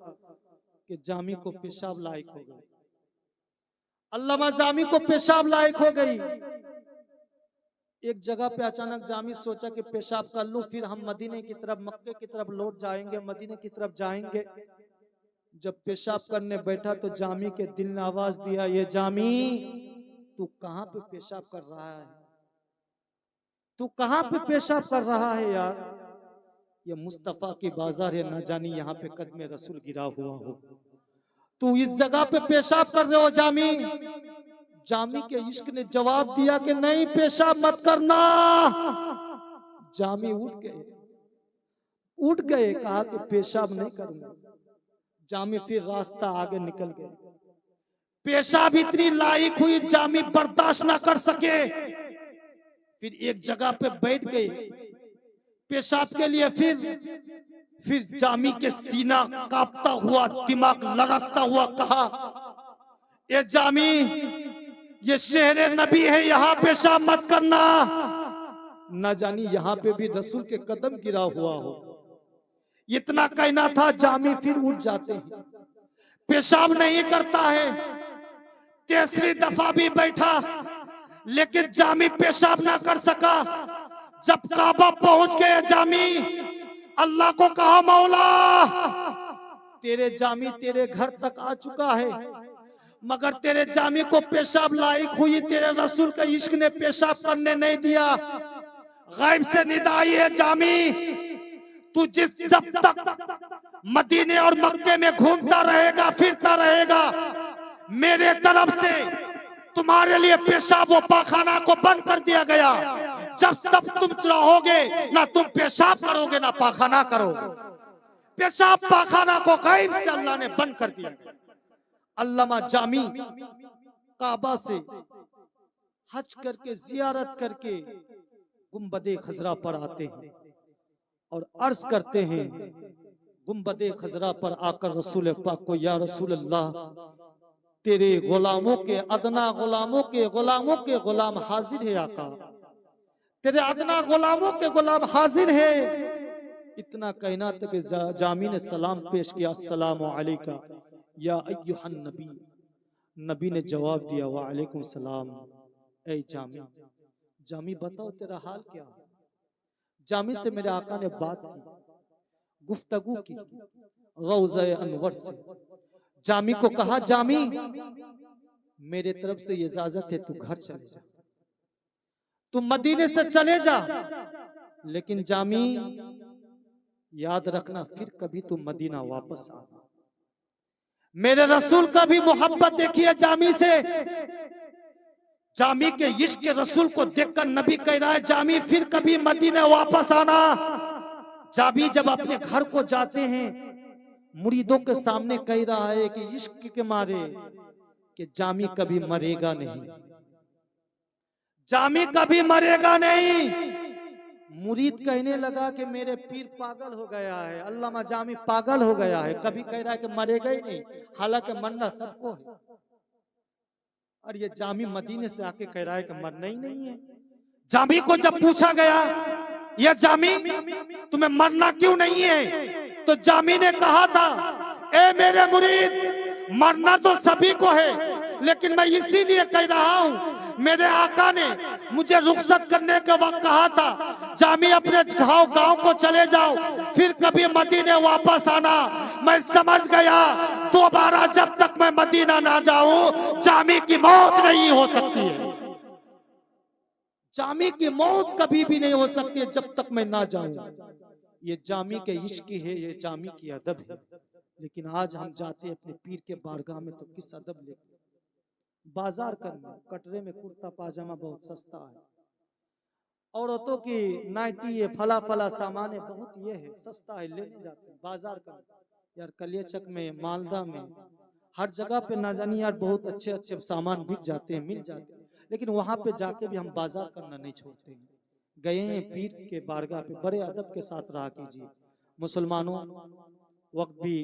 कि जामी को पेशाब लायक हो गई। अल्लामा जामी को पेशाब लायक हो गई। एक जगह पे अचानक जामी सोचा कि पेशाब कर लूं, फिर हम मदीने की तरफ, मक्के की तरफ लौट जाएंगे, मदीने की तरफ जाएंगे। जब पेशाब करने बैठा तो जामी के दिल ने आवाज दिया, ये जामी तू कहां पे पेशाब कर रहा है, तू कहां पे पेशाब कर रहा है यार, ये मुस्तफा की बाजार है, ना जानी यहाँ पे कदमे रसूल गिरा हुआ हो, तू इस जगह पे पेशाब कर रहे हो जामी। जामी के इश्क ने जवाब दिया कि नहीं, पेशाब मत करना। जामी उठ गए, कहा कि पेशाब नहीं करूंगा। जामी फिर रास्ता आगे निकल गए। पेशाब इतनी लायक हुई, जामी बर्दाश्त ना कर सके, फिर एक जगह पे बैठ गए पेशाब के लिए। फिर जामी के सीना कांपता हुआ, दिमाग लरसता हुआ कहा, ये जामी ये शहर नबी है, यहाँ पेशाब मत करना, न जानी यहाँ पे भी रसूल के कदम गिरा हुआ हो। इतना कहना था, जामी फिर उठ जाते हैं, पेशाब नहीं करता है। तीसरी दफा भी बैठा, लेकिन जामी पेशाब ना कर सका। जब काबा पहुंच गए जामी, अल्लाह को कहा, मौला तेरे जामी तेरे घर तक आ चुका है, मगर तेरे जामी को पेशाब लायक हुई, तेरे रसूल का इश्क ने पेशाब करने नहीं दिया। गैब से निदाई है, जामी तू जब तक मदीने और मक्के में घूमता रहेगा, फिरता रहेगा, मेरे तरफ से तुम्हारे लिए पेशाब व पाखाना को बंद कर दिया गया। जब तक तुम रहोगे, ना तुम पेशाब करोगे ना पाखाना करोगे। पेशाब पाखाना को गैब से अल्लाह ने बंद कर दिया। अल्लामा जामी काबा से हज करके, जियारत करके गुंबदे खजरा पर आते हैं और अर्ज करते हैं, गुंबदे खजरा पर आकर रसूल पाक को, या रसूल अल्लाह तेरे गुलामों के, अदना गुलामों के गुलाम हाजिर है आका, तेरे अदना गुलामों के गुलाम हाजिर है। इतना कहना था कि जामी ने सलाम पेश किया, अस्सलामु अलैका या अय्युहन नबी। नबी ने जवाब दिया, वालेकुम सलाम। ऐ जामी, जामी बताओ तेरा हाल क्या है। जामी से मेरे आका ने बात की, गुफ्तगू की रौज़े अनवर से। जामी को कहा, जामी मेरे तरफ से इजाजत है, तू घर चले जा, तू मदीने से चले जा, लेकिन जामी याद रखना फिर कभी तू मदीना वापस आ। मेरे रसूल का भी मोहब्बत देखिए जामी से, जामी के इश्क के रसूल को देखकर नबी कह रहा है, जामी फिर कभी मदीने वापस आना। जामी जब अपने घर को जाते हैं, मुरीदों के सामने कह रहा है कि इश्क के मारे कि जामी कभी मरेगा नहीं, जामी कभी मरेगा नहीं। मुरीद कहने लगा कि मेरे पीर पागल हो गया है, अल्लामा जामी पागल हो गया है, कभी कह रहा है कि मरेगा ही नहीं, हालांकि मरना सबको है। और ये जामी मदीने से आके कह रहा है कि मरना ही नहीं है। जामी को जब पूछा गया, ये जामी तुम्हें मरना क्यों नहीं है, तो जामी ने कहा था, ए मेरे मुरीद, मरना तो सभी को है, लेकिन मैं इसीलिए कह रहा हूं, मेरे आका ने मुझे रुखसत करने के वक्त कहा था, जामी अपने गांव को चले जाओ, फिर कभी मदीने वापस आना। मैं समझ गया दोबारा जब तक मैं मदीना ना जाऊं, जामी की मौत नहीं हो सकती है। जामी की मौत कभी भी नहीं हो सकती है जब तक मैं ना जाऊं। ये जामी के इश्क है, ये जामी की अदब है। लेकिन आज हम जाते हैं अपने पीर के बारगाह में तो किस अदब लेके बाजार करने, कटरे में कुर्ता पाजामा बहुत सस्ता है, औरतों की नाइटी है, फला फला सामान है, बहुत ये है सस्ता है, लेने जाते हैं बाजार करने। यार कलियाचक में, मालदा में, हर जगह पे ना जानी यार बहुत अच्छे अच्छे सामान बिक जाते हैं, मिल जाते हैं, लेकिन वहां पे जाके भी हम बाजार करना नहीं छोड़ते हैं। गए हैं पीर के बारगाह पे, बड़े अदब के साथ रहा कीजिए। मुसलमानों, वक्त भी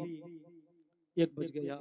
1 बज गया,